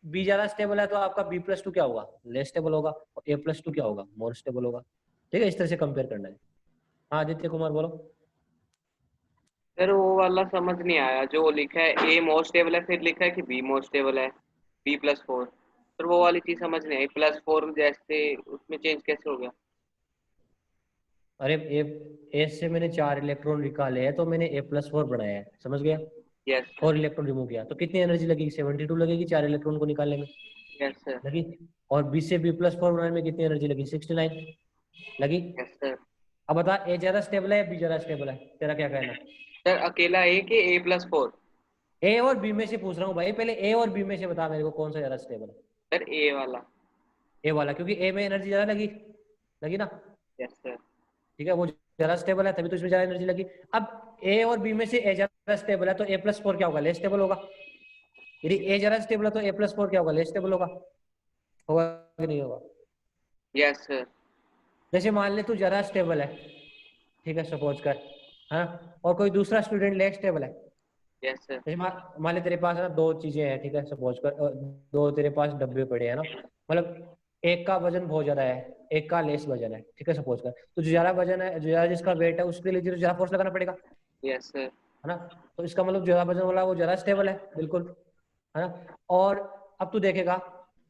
बी ज्यादा स्टेबल है तो आपका B+2 क्या होगा? लेस स्टेबल होगा, और A+2 क्या होगा? मोर स्टेबल होगा, ठीक है। इस तरह से कंपेयर करना है। हाँ, आदित्य कुमार बोलो। सर वो वाला समझ नहीं आया, जो लिखा है ए मोस्ट स्टेबल है फिर लिखा है कि बी मोस्ट स्टेबल है, B+4। सर वो वाली चीज समझ नहीं आई, +4 जैसे उसमें चेंज कैसे हो गया? अरे, ए से मैंने 4 इलेक्ट्रॉन निकाले हैं तो मैंने A+4 बनाया है, समझ गया। Yes sir. 4 इलेक्ट्रॉन रिमूव किया तो कितनी एनर्जी लगेगी? 72 लगेगी 4 इलेक्ट्रॉन को निकालने में, यस सर। लगी। और बी से B+4 बनाने में कितनी एनर्जी लगी? 69 लगी। Yes sir. अब बता, ए ज्यादा स्टेबल है या बी ज्यादा स्टेबल है? तेरा क्या कहना? सर अकेला ए के A+4? ए और बी में से पूछ रहा हूँ भाई, पहले ए और बी में से बता मेरे को कौन सा ज्यादा स्टेबल है। सर ए वाला। ए वाला, क्योंकि ए में एनर्जी ज्यादा लगी, लगी ना, यस सर। ठीक है। वो ज्यादा स्टेबल है तभी तो इसमें ज्यादा एनर्जी लगी। अब ए और बी में से ए ज्यादा स्टेबल है तो A+4 क्या होगा? लेस स्टेबल होगा। यदि ए ज्यादा स्टेबल है तो A+4 क्या होगा? लेस स्टेबल होगा, होगा कि नहीं होगा? Yes sir. जैसे मान ले तू ज्यादा स्टेबल है, ठीक है, सपोज कर, हाँ, और कोई दूसरा स्टूडेंट लेस स्टेबल है। Yes sir. जैसे मान ले तेरे पास ना 2 चीजें हैं, ठीक है, सपोज कर, 2 तेरे पास डब्बे पड़े हैं ना, मतलब एक का वजन बहुत ज्यादा है, एक का लेस वजन है, ठीक है, सपोज कर। तो जो ज्यादा वजन है, जो ज्यादा जिसका वेट है उसके लिए तो ज्यादा फोर्स लगाना पड़ेगा, यस सर। है ना। तो इसका मतलब ज्यादा वजन वाला वो ज्यादा स्टेबल है, बिल्कुल, है ना। और अब तू देखेगा,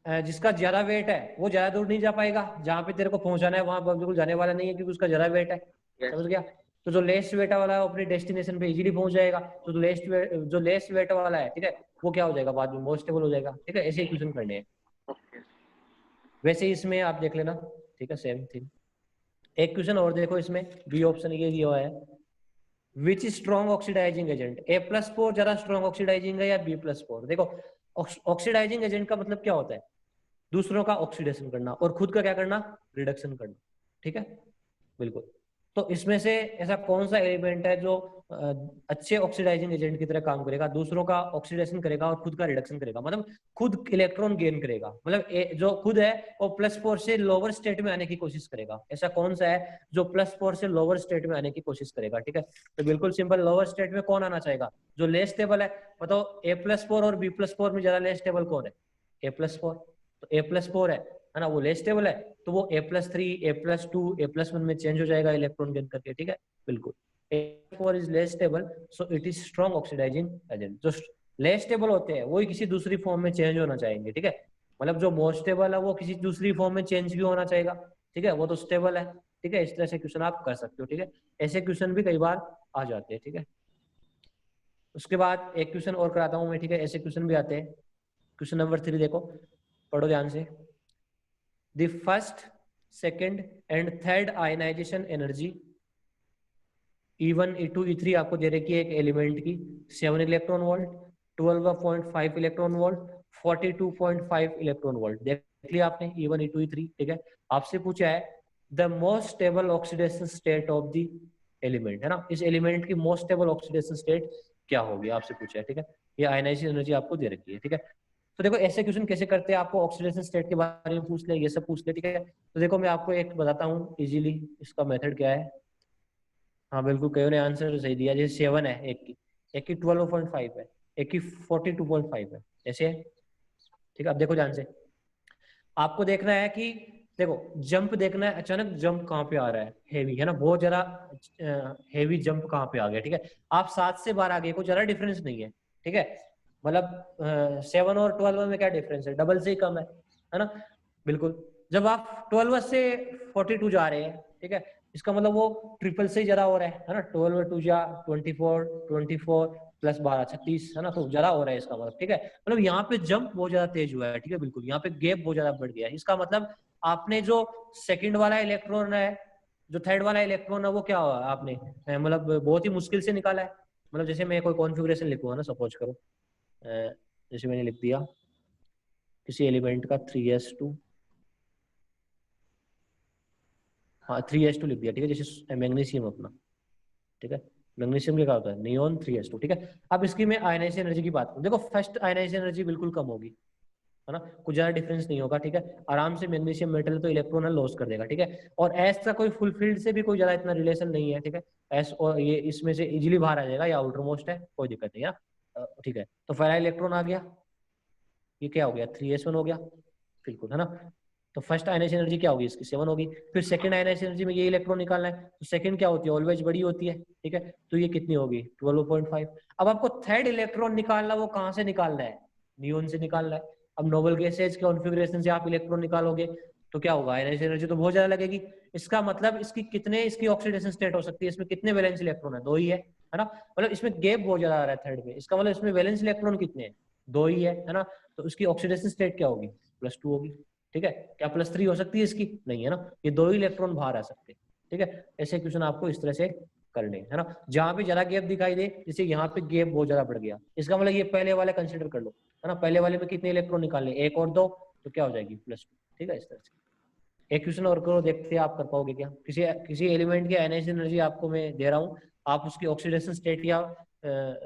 जिसका ज्यादा वेट है वो ज्यादा दूर नहीं जा पाएगा, जहां पे तेरे को पहुंचाना है वहां बिल्कुल जाने वाला नहीं है, क्योंकि उसका ज्यादा वेट है, यस। समझ गया। तो जो लेस्ट वेट वाला है वो अपनी डेस्टिनेशन पे इजीली पहुंच जाएगा, तो जो लेस्ट वेट वाला है, ठीक है, वो क्या हो जाएगा बाद में मोस्ट स्टेबल हो जाएगा, ठीक है। ऐसे इक्वेशन करने हैं। ओके वैसे इसमें आप देख लेना, ठीक है, सेम थिंग। एक क्वेश्चन और देखो, इसमें बी ऑप्शन ये दिया हुआ है, विच स्ट्रॉन्ग ऑक्सीडाइजिंग एजेंट, A+4 ज्यादा स्ट्रॉन्ग ऑक्सीडाइजिंग है या B+4? देखो ऑक्सीडाइजिंग एजेंट का मतलब क्या होता है, दूसरों का ऑक्सीडेशन करना और खुद का क्या करना, रिडक्शन करना, ठीक है, बिल्कुल। तो इसमें से ऐसा कौन सा एलिमेंट है जो अच्छे ऑक्सीडाइजिंग एजेंट की तरह काम करेगा, दूसरों का ऑक्सीडेशन करेगा और खुद का रिडक्शन करेगा, मतलब खुद इलेक्ट्रॉन गेन करेगा, मतलब जो खुद है वो +4 से लोअर स्टेट में आने की कोशिश करेगा। ऐसा कौन सा है जो +4 से लोअर स्टेट में आने की कोशिश करेगा, ठीक है। तो बिल्कुल सिंपल, लोअर स्टेट में कौन आना चाहेगा, जो लेस स्टेबल है। बताओ A+4 और B+4 में ज्यादा लेस स्टेबल कौन है, A+4। तो A+4 है ना, वो लेस स्टेबल है, तो वो A+3, A+2, A+1 में चेंज हो जाएगा इलेक्ट्रॉन गेन करके, ठीक है, बिल्कुल। A4 is less stable, so it is strong oxidising agent. जो लेस स्टेबल होते हैं वही किसी दूसरी फॉर्म में चेंज होना चाहेंगे, ठीक है। मतलब जो मोस्ट स्टेबल है वो किसी दूसरी फॉर्म में चेंज भी होना चाहेगा, ठीक है, वो तो स्टेबल है, ठीक है। इस तरह से क्वेश्चन आप कर सकते हो, ठीक है। ऐसे क्वेश्चन भी कई बार आ जाते हैं, ठीक है। उसके बाद एक क्वेश्चन और कराता हूं मैं, ठीक है, ऐसे क्वेश्चन भी आते हैं। क्वेश्चन नंबर 3 देखो, पढ़ो ध्यान से। The first, second and third ionization energy E1, E2, E3 आपको दे रखी है एक एलिमेंट की, 7 electron volt, 12.5 electron volt, 42.5 electron volt. देख लिया आपने E1, E2, E3, ठीक है। आपसे पूछा है the most stable oxidation state of the element, है ना, इस एलिमेंट की मोस्ट स्टेबल ऑक्सीडेशन स्टेट क्या होगी, आपसे पूछा है, ठीक है। ये आयनाइजेशन एनर्जी आपको दे रखी है, ठीक है। तो देखो ऐसे क्वेश्चन कैसे करते हैं, आपको ऑक्सीडेशन स्टेट के बारे में पूछ ले, ये सब पूछ ले, ठीक है। तो देखो मैं आपको एक बताता हूँ इजीली, इसका मेथड क्या है। हाँ बिल्कुल, कईयों ने आंसर सही दिया। जैसे 7 है, एक की 12.5 है, एक की 42.5 है, ऐसे है, ठीक है। अब देखो ध्यान से, आपको देखना है कि देखो जंप देखना है, अचानक जंप कहाँ पे आ रहा है, हेवी है ना, बहुत ज्यादा हेवी जंप कहाँ पे आ गया, ठीक है। आप 7 से 12 आ गए, कोई ज्यादा डिफरेंस नहीं है, ठीक है। मतलब 7 और 12 में क्या डिफरेंस है, डबल से ही कम है ना, बिल्कुल। जब आप 12 से 42 जा रहे हैं, ठीक है, इसका मतलब वो ट्रिपल से ही ज्यादा हो रहा है ना, 12 2 जा 24, 24 + 12 36, है ना, तो ज्यादा हो रहा है इसका मतलब, ठीक है। मतलब यहाँ पे जंप बहुत ज्यादा तेज हुआ है, ठीक है, बिल्कुल। यहाँ पे गैप बहुत ज्यादा बढ़ गया है, इसका मतलब आपने जो सेकंड वाला इलेक्ट्रॉन है, जो थर्ड वाला इलेक्ट्रॉन है, वो क्या हुआ आपने मतलब बहुत ही मुश्किल से निकाला है। मतलब जैसे मैं कोई कॉन्फ़िगरेशन लिखूंगा ना, सपोज करो जैसे मैंने लिख दिया किसी एलिमेंट का 3s2, हाँ 3s2 लिख दिया, ठीक है, जैसे मैग्नीशियम अपना, ठीक है। मैग्नीशियम क्या होता है, नियोन 3s2, ठीक है। अब इसकी मैं आयनाइजेशन एनर्जी की बात करूं, देखो फर्स्ट आयनाइजेशन एनर्जी बिल्कुल कम होगी, है ना, कुछ ज्यादा डिफरेंस नहीं होगा, ठीक है। आराम से मैग्नीशियम मेटल तो इलेक्ट्रॉन लॉस कर देगा, ठीक है। और एस का कोई फुल फील्ड से भी कोई ज्यादा इतना रिलेशन नहीं है, ठीक है। एस और ये इसमें से इजीली बाहर आ जाएगा, या आउटर मोस्ट है, कोई दिक्कत नहीं है, ठीक है। तो पहला इलेक्ट्रॉन आ गया, ये क्या हो गया 3s1 हो गया, बिल्कुल, है ना। तो फर्स्ट आयनाइजेशन एनर्जी क्या होगी इसकी, 7 होगी। फिर सेकंड आयनाइजेशन एनर्जी में ये इलेक्ट्रॉन निकालना है, तो सेकंड क्या होती है, ऑलवेज बड़ी होती है, ठीक है। तो ये कितनी होगी 12.5। अब आपको थर्ड इलेक्ट्रॉन निकालना, वो कहाँ से निकालना है, नियोन से निकालना है। अब नोबल गैसेज के कॉन्फ़िगरेशन से आप इलेक्ट्रॉन निकालोगे तो क्या होगा, आयनाइजेशन एनर्जी तो बहुत ज्यादा लगेगी। इसका मतलब इसकी कितने इसकी ऑक्सीडेशन स्टेट हो सकती है, इसमें कितने वैलेंस इलेक्ट्रॉन है, 2 ही है ना। मतलब इसमें गैप बहुत ज्यादा आ रहा है थर्ड में, इसका मतलब इसमें वैलेंस इलेक्ट्रॉन कितने हैं, 2 ही है ना। तो उसकी ऑक्सीडेशन स्टेट क्या होगी, +2 होगी, ठीक है। क्या +3 हो सकती है इसकी, नहीं है ना, ये 2 ही इलेक्ट्रॉन बाहर आ सकते हैं, ठीक है। ऐसे क्वेश्चन आपको इस तरह से करने है ना, जहां पे ज्यादा गैप दिखाई दे, जैसे यहाँ पे गैप बहुत ज्यादा बढ़ गया, इसका मतलब ये पहले वाले कंसिडर कर लो, है ना। पहले वाले में कितने इलेक्ट्रॉन निकालने, 1 और 2, तो क्या हो जाएगी +2, ठीक है। इस तरह से एक क्वेश्चन और करो, देखते हैं आप कर पाओगे क्या। किसी किसी एलिमेंट की आयनाइजेशन एनर्जी आपको मैं दे रहा हूँ, आप उसकी ऑक्सीडेशन स्टेट या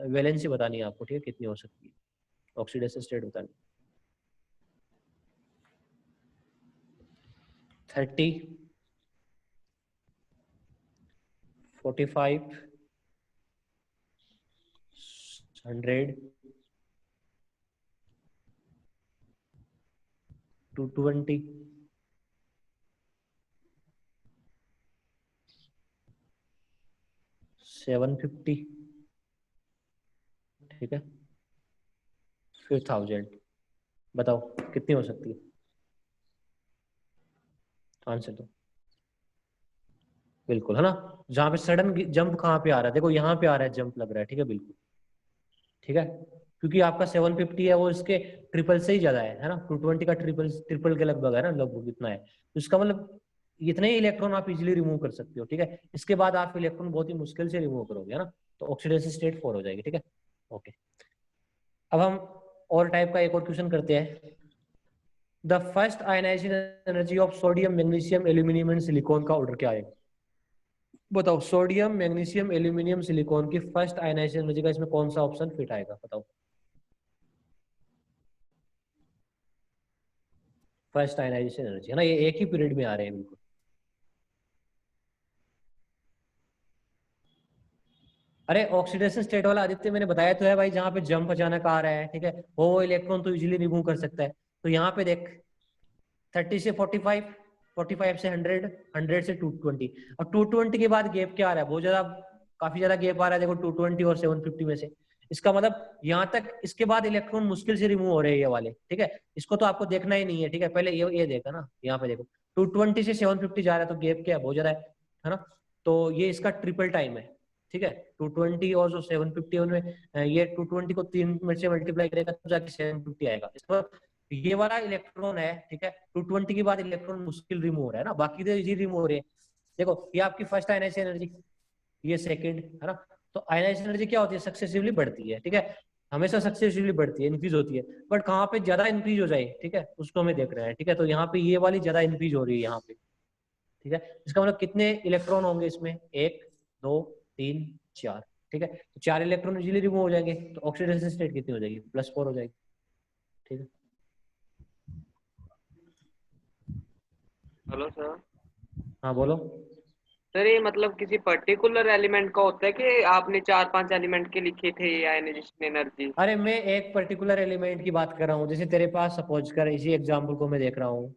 वैलेंसी बतानी है आपको, ठीक है, कितनी हो सकती है ऑक्सीडेशन स्टेट बतानी। 30, 45, 100, 220, 750, ठीक है, फिर 1000। बताओ कितनी हो सकती है, आंसर दो। बिल्कुल, है ना, जहाँ पे सडन जंप कहाँ पे आ रहा है, देखो यहाँ पे आ रहा है जंप लग रहा है, ठीक है, बिल्कुल, ठीक है, क्योंकि आपका 750 है वो इसके ट्रिपल से ही ज्यादा है ना, 220 का ट्रिपल ट्रिपल के लगभग है ना, लगभग इतना है, तो इसका मतलब इतने ही इलेक्ट्रॉन आप इजीली रिमूव कर सकते हो, ठीक है। इसके बाद आप इलेक्ट्रॉन बहुत ही मुश्किल से रिमूव करोगे, है ना, तो ऑक्सीडेशन स्टेट 4 हो जाएगी, ठीक है। ओके, अब हम और टाइप का एक और क्वेश्चन करते हैं। The first ionisation energy of sodium, magnesium, aluminium and silicon का ऑर्डर क्या है, बताओ। सोडियम, मैग्नीशियम, एल्यूमिनियम, सिलिकॉन की फर्स्ट आयनाइजेशन एनर्जी का इसमें कौन सा ऑप्शन फिट आएगा, बताओ। फर्स्ट आयनाइजेशन एनर्जी, है ना, ये एक ही पीरियड में आ रहे हैं बिल्कुल। अरे ऑक्सीडेशन स्टेट वाला आदित्य मैंने बताया तो है भाई, जहाँ पे जंप अचानक आ रहा है, ठीक है, वो इलेक्ट्रॉन तो इजीली रिमूव कर सकता है। तो यहाँ पे देख 30 से 45, 45 से 100, 100 से 220, और 220 के बाद गैप क्या आ रहा है, बहुत ज्यादा, काफी ज्यादा गैप आ रहा है, देखो 220 और 750 में से। इसका मतलब यहाँ तक इसके बाद इलेक्ट्रॉन मुश्किल से रिमूव हो रहे हैं ये वाले, ठीक है। इसको तो आपको देखना ही नहीं है, ठीक है, पहले ये देखा ना, यहाँ पे देखो 220 से 750 जा रहा है, तो गैप क्या है, बहुत ज्यादा है ना। तो ये इसका ट्रिपल टाइम है, ठीक है। 220 और जो 750 है उनमें ये 220 को 3 में से मल्टीप्लाई करेगा तो जाके 750 आएगा। इसका ये वाला इलेक्ट्रॉन है, ठीक है, 220 के बाद इलेक्ट्रॉन मुश्किल रिमूव हो रहा है ना, बाकी तो इजी रिमूव हो रहे हैं। देखो ये आपकी फर्स्ट आयनाइजेशन एनर्जी, ये सेकंड, है ना। तो आयनाइजेशन एनर्जी क्या होती है, सक्सेसिवली बढ़ती है, ठीक है, हमेशा सक्सेसिवली बढ़ती है, इंक्रीज होती है, बट कहाँ पे ज्यादा इंक्रीज हो जाए, ठीक है, उसको हमें देख रहे हैं, ठीक है। तो यहाँ पे ये वाली ज्यादा इंक्रीज हो रही है यहाँ पे, ठीक है। इसका मतलब कितने इलेक्ट्रॉन होंगे इसमें, 1 2 3 4, ठीक है, तो 4 इलेक्ट्रॉन इजीली रिमूव हो जाएंगे, तो ऑक्सीडेशन स्टेट कितनी हो जाएगी, +4 हो जाएगी, ठीक है। Hello sir. हाँ बोलो। सर ये मतलब किसी पर्टिकुलर एलिमेंट का होता है कि आपने 4-5 एलिमेंट के लिखे थे ये आयनाइजेशन एनर्जी? अरे मैं एक पर्टिकुलर एलिमेंट की बात कर रहा हूँ, जैसे तेरे पास सपोज कर, इसी एग्जांपल को मैं देख रहा हूँ,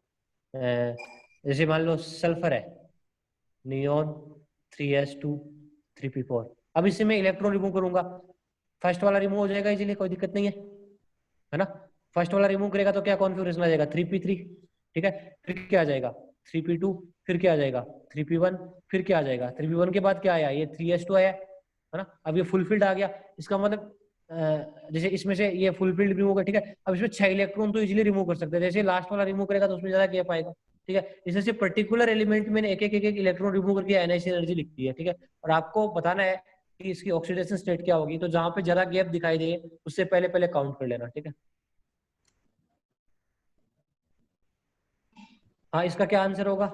जैसे मान लो सल्फर है, नियोन 3s2 3p4। अब इससे मैं इलेक्ट्रॉन रिमूव करूंगा, फर्स्ट वाला रिमूव हो जाएगा इजीली, कोई दिक्कत नहीं है ना। फर्स्ट वाला रिमूव करेगा तो क्या कॉन्फिगरेशन आ जाएगा, 3p3, ठीक है, फिर क्या आ जाएगा 3p2, फिर क्या आ जाएगा 3p1, फिर क्या आ जाएगा 3p1 के बाद क्या आया, ये 3s2 आया, है ना। अब ये फुलफिल्ड आ गया, इसका मतलब जैसे इसमें से ये फुलफिल्ड रिमूव होगा, ठीक है। अब इसमें 6 इलेक्ट्रॉन तो इजीली रिमूव कर सकते हैं, जैसे लास्ट वाला रिमूव करेगा तो उसमें ज्यादा गैप आएगा, ठीक है। इससे पर्टिकुलर एलिमेंट में एक एक इलेक्ट्रॉन रिमूव करके आयनाइजेशन एनर्जी लिखती है, ठीक है। और आपको बताना है कि इसकी ऑक्सीडेशन स्टेट क्या होगी, तो जहां पे ज्यादा गैप दिखाई दे उससे पहले पहले काउंट कर लेना, ठीक है। हाँ, इसका क्या आंसर होगा,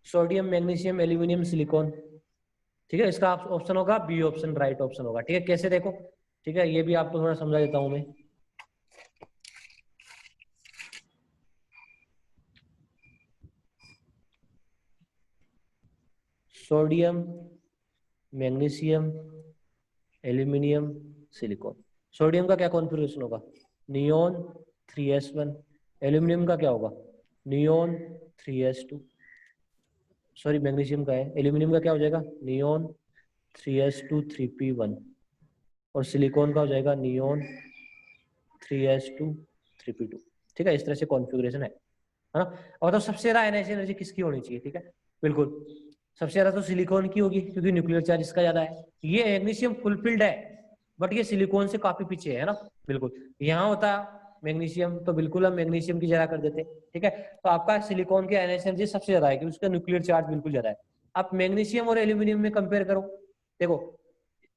सोडियम, मैग्नीशियम, एल्यूमिनियम, सिलिकॉन, ठीक है। इसका ऑप्शन होगा बी ऑप्शन, राइट ऑप्शन होगा, ठीक है। कैसे देखो, ठीक है, ये भी आपको थोड़ा समझा देता हूं मैं। Sodium, magnesium, aluminium, silicon. Sodium का क्या कॉन्फ़िगरेशन होगा, नियोन 3s1, एल्यूमिनियम का क्या होगा, नियोन 3s2, सॉरी मैग्नीशियम का है, एल्यूमिनियम का क्या हो जाएगा, नियोन 3s2 3p1, और सिलिकॉन का हो जाएगा नियोन 3s2 3p2, ठीक है। इस तरह से कॉन्फ़िगरेशन है ना। और तो सबसे ज्यादा एनर्जी एनर्जी किसकी होनी चाहिए, ठीक है, बिल्कुल सबसे ज्यादा तो सिलिकॉन की होगी, क्योंकि न्यूक्लियर चार्ज इसका ज्यादा है। ये मैग्नीशियम फुलफिल्ड है, बट ये सिलिकॉन से काफी पीछे है ना, बिल्कुल। यहाँ होता मैग्नीशियम तो बिल्कुल हम मैग्नीशियम की जगह कर देते, ठीक है। तो आपका सिलिकॉन की एनर्जी सबसे ज्यादा है, क्योंकि उसका न्यूक्लियर चार्ज बिल्कुल ज्यादा है। आप मैग्नीशियम और एल्यूमिनियम में कंपेयर करो, देखो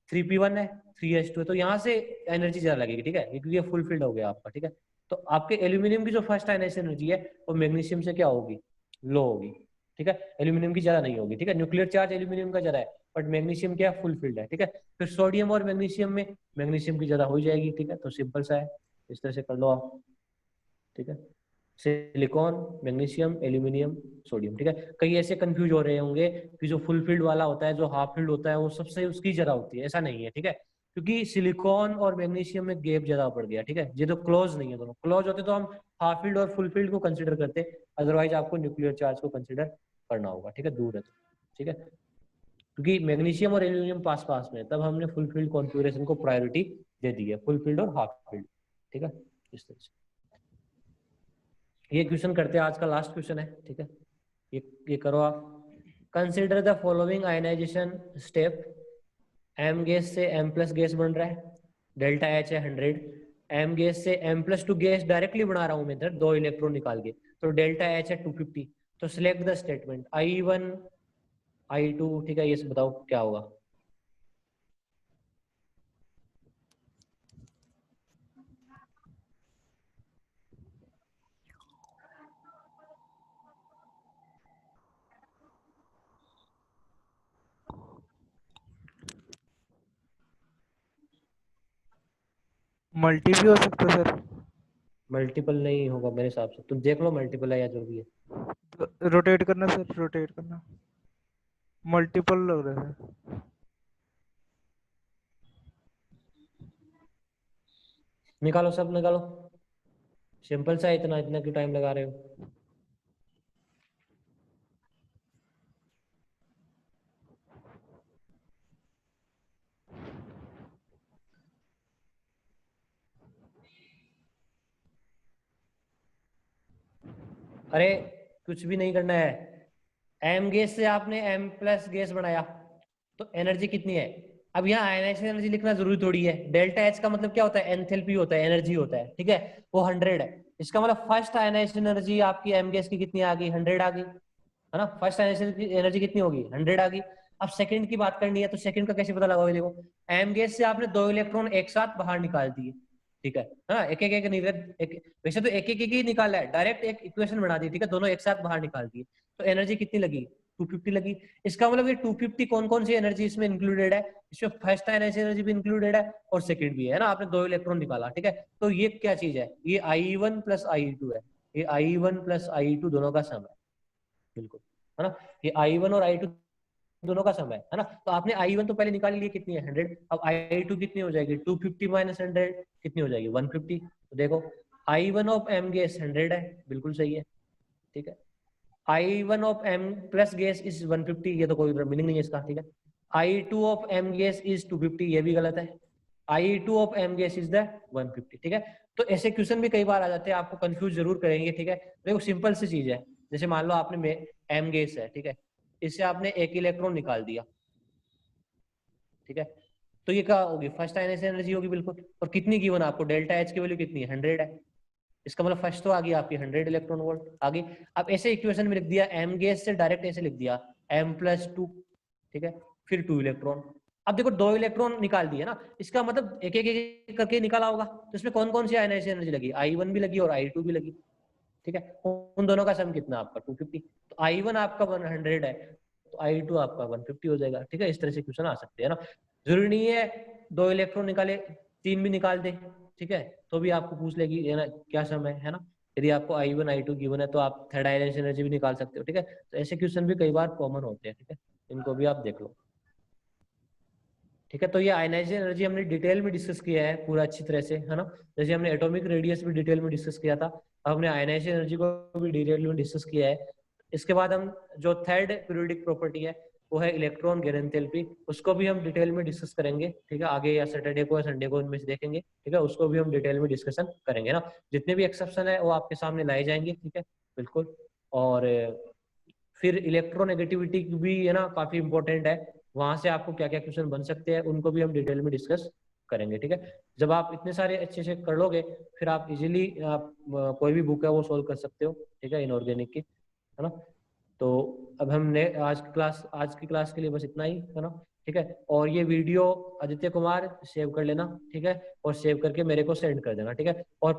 3p1 है, 3s2 है, तो यहाँ से एनर्जी ज्यादा लगेगी, ठीक है, क्योंकि ये फुलफिल्ड हो गया आपका, ठीक है। तो आपके एल्यूमिनियम की जो फर्स्ट आयनाइजेशन एनर्जी है वो मैग्नीशियम से क्या होगी, लो होगी, ठीक है। एल्यूमिनियम की ज्यादा नहीं होगी, ठीक है। न्यूक्लियर चार्ज एल्यूमिनियम का ज्यादा है, बट मैग्नीशियम क्या फुलफिल्ड है, ठीक है। फिर सोडियम और मैग्नीशियम में मैग्नीशियम की ज्यादा हो जाएगी, ठीक है। तो सिंपल सा है, इस तरह से कर लो आप, ठीक है। सिलिकॉन, मैग्नीशियम, एल्यूमिनियम, सोडियम, ठीक है। कई ऐसे कंफ्यूज हो रहे होंगे कि जो फुल फील्ड वाला होता है, जो हाफ फील्ड होता है, वो सबसे उसकी जगह होती है, ऐसा नहीं है, ठीक है। क्योंकि सिलिकॉन और मैग्नीशियम में गैप ज्यादा पड़ गया, ठीक है। ये तो क्लोज नहीं है, दोनों क्लोज होते तो हम हाफ फील्ड और फुल फील्ड को कंसिडर करते, अदरवाइज आपको न्यूक्लियर चार्ज को कंसिडर करना होगा, ठीक है, दूर है तो, ठीक है। क्योंकि मैग्नीशियम और एल्यूमिनियम पास पास में, तब हमने फुल फील्ड कॉन्फ़िगरेशन को प्रायोरिटी दे दी है, फुल फील्ड और हाफ फील्ड, ठीक है, इस तरह से। ये क्वेश्चन करते हैं, आज का लास्ट क्वेश्चन है, ठीक है, ये करो आप। Consider the following ionisation step. M gas से एम प्लस गैस बन रहा है, डेल्टा एच है 100। एम गैस से M plus two gas directly बना रहा हूं मैं इधर 2 इलेक्ट्रॉन निकाल के, तो डेल्टा एच है 250। तो select the statement I1 I2, ठीक है, ये सब बताओ क्या होगा। मल्टी भी हो सकता है सर। मल्टीपल नहीं होगा मेरे हिसाब से, तुम देख लो मल्टीपल है या जो भी है। तो रोटेट करना सर, रोटेट करना। मल्टीपल लग रहा है। निकालो, सब निकालो, सिंपल सा है, इतना इतना क्यों टाइम लगा रहे हो। अरे कुछ भी नहीं करना है, एम गैस से आपने एम प्लस गैस बनाया तो एनर्जी कितनी है। अब यहाँ आयनाइजेशन एनर्जी लिखना जरूरी थोड़ी है। डेल्टा एच का मतलब क्या होता है, एंथैल्पी होता है, एनर्जी होता है, ठीक है, वो 100 है। इसका मतलब फर्स्ट आयनाइजेशन एनर्जी आपकी एम गैस की कितनी आ गई, 100 आ गई, है ना। फर्स्ट आयनाइजेशन की एनर्जी कितनी होगी, 100 आ गई। अब सेकंड की बात करनी है, तो सेकंड का कैसे पता लगाओगे, देखो एम गैस से आपने 2 इलेक्ट्रॉन एक साथ बाहर निकाल दिए, ठीक है, हाँ, एक एक वैसे तो एक एक ही निकाला है, डायरेक्ट एक इक्वेशन बना दी, ठीक है, दोनों एक साथ बाहर निकाल दिए, तो एनर्जी कितनी लगी, 250 लगी। इसका मतलब ये 250 कौन कौन सी एनर्जी इसमें इंक्लूडेड है, इसमें फर्स्ट आयनाइजेशन एनर्जी भी इंक्लूडेड है और सेकंड भी है ना, आपने 2 इलेक्ट्रॉन निकाला, ठीक है। तो ये क्या चीज है, ये I1 प्लस I2 है, ये I1 प्लस I2 दोनों का सम है, बिल्कुल, है ना, ये I1 और I2 दोनों का सम है ना। तो आपने I1 तो पहले निकाल लिया, कितनी है 100। अब I2 कितनी हो जाएगी, 250 माइनस 100 कितनी हो जाएगी, 150। तो देखो I1 ऑफ M गैस 100 है, बिल्कुल सही है, ठीक है। I1 of M plus gas is 150, ये तो कोई मीनिंग नहीं है इसका, ठीक है। I2 of M gas is 250, ये भी गलत है। I2 of M gas is the 150, ठीक है। तो ऐसे क्वेश्चन भी कई बार आ जाते हैं, आपको कंफ्यूज जरूर करेंगे, ठीक है। देखो सिंपल सी चीज है, जैसे मान लो आपने M गैस है, ठीक है, इससे आपने एक इलेक्ट्रॉन निकाल दिया, ठीक है, तो ये क्या होगी, फर्स्ट आयनाइजेशन एनर्जी होगी, बिल्कुल। और कितनी गिवन आपको, डेल्टा एच की वैल्यू कितनी है, 100 है। इसका मतलब फर्स्ट तो आ गई आपकी 100 इलेक्ट्रॉन वोल्ट आ गई। अब ऐसे इक्वेशन में लिख दिया एम गैस से डायरेक्ट ऐसे लिख दिया M+2, ठीक है, फिर 2 इलेक्ट्रॉन। अब देखो 2 इलेक्ट्रॉन निकाल दिए ना, इसका मतलब एक एक करके निकाला होगा, तो इसमें कौन कौन सी आयनाइजेशन एनर्जी लगी, I1 भी लगी और I2 भी लगी, ठीक है। उन दोनों का सम कितना आपका 250, तो I1 आपका 100 है, तो I2 आपका 150 हो जाएगा, ठीक है। इस तरह से क्वेश्चन आ सकते हैं ना, जरूरी नहीं है 2 इलेक्ट्रॉन निकाले 3 भी निकाल दे, ठीक है, तो भी आपको पूछ लेगी है ना क्या सम है ना। यदि आपको I1 I2 गिवन है तो आप थर्ड आयनाइजेशन एनर्जी भी निकाल सकते हो, ठीक है। तो ऐसे क्वेश्चन भी कई बार कॉमन होते हैं, ठीक है, इनको भी आप देख लो, ठीक है। तो ये आयनाइजेशन एनर्जी हमने डिटेल में डिस्कस किया है पूरा अच्छी तरह से, है ना। जैसे हमने एटॉमिक रेडियस भी डिटेल में डिस्कस किया था, अब हमने आयनाइजेशन एनर्जी को भी डिटेल में डिस्कस किया है। इसके बाद हम जो थर्ड पीरियोडिक प्रॉपर्टी है वो है इलेक्ट्रॉन गैर एंथैल्पी, उसको भी हम डिटेल में डिस्कस करेंगे, ठीक है, आगे या सैटरडे को या संडे को इनमें से देखेंगे, ठीक है, उसको भी हम डिटेल में डिस्कशन करेंगे ना। जितने भी एक्सेप्शन है वो आपके सामने लाए जाएंगे, ठीक है, बिल्कुल। और फिर इलेक्ट्रोनेगेटिविटी भी है ना काफी इंपॉर्टेंट है, वहां से आपको क्या क्या क्वेश्चन बन सकते हैं उनको भी हम डिटेल में डिस्कस करेंगे, ठीक है। जब आप इतने सारे अच्छे से कर लोगे फिर आप इजीली आप कोई भी बुक है वो सोल्व कर सकते हो, ठीक है, इनऑर्गेनिक की, है ना। तो अब हमने आज की क्लास के लिए बस इतना ही, है ना, ठीक है। और ये वीडियो आदित्य कुमार सेव कर लेना, ठीक है, और सेव करके मेरे को सेंड कर देना, ठीक है। और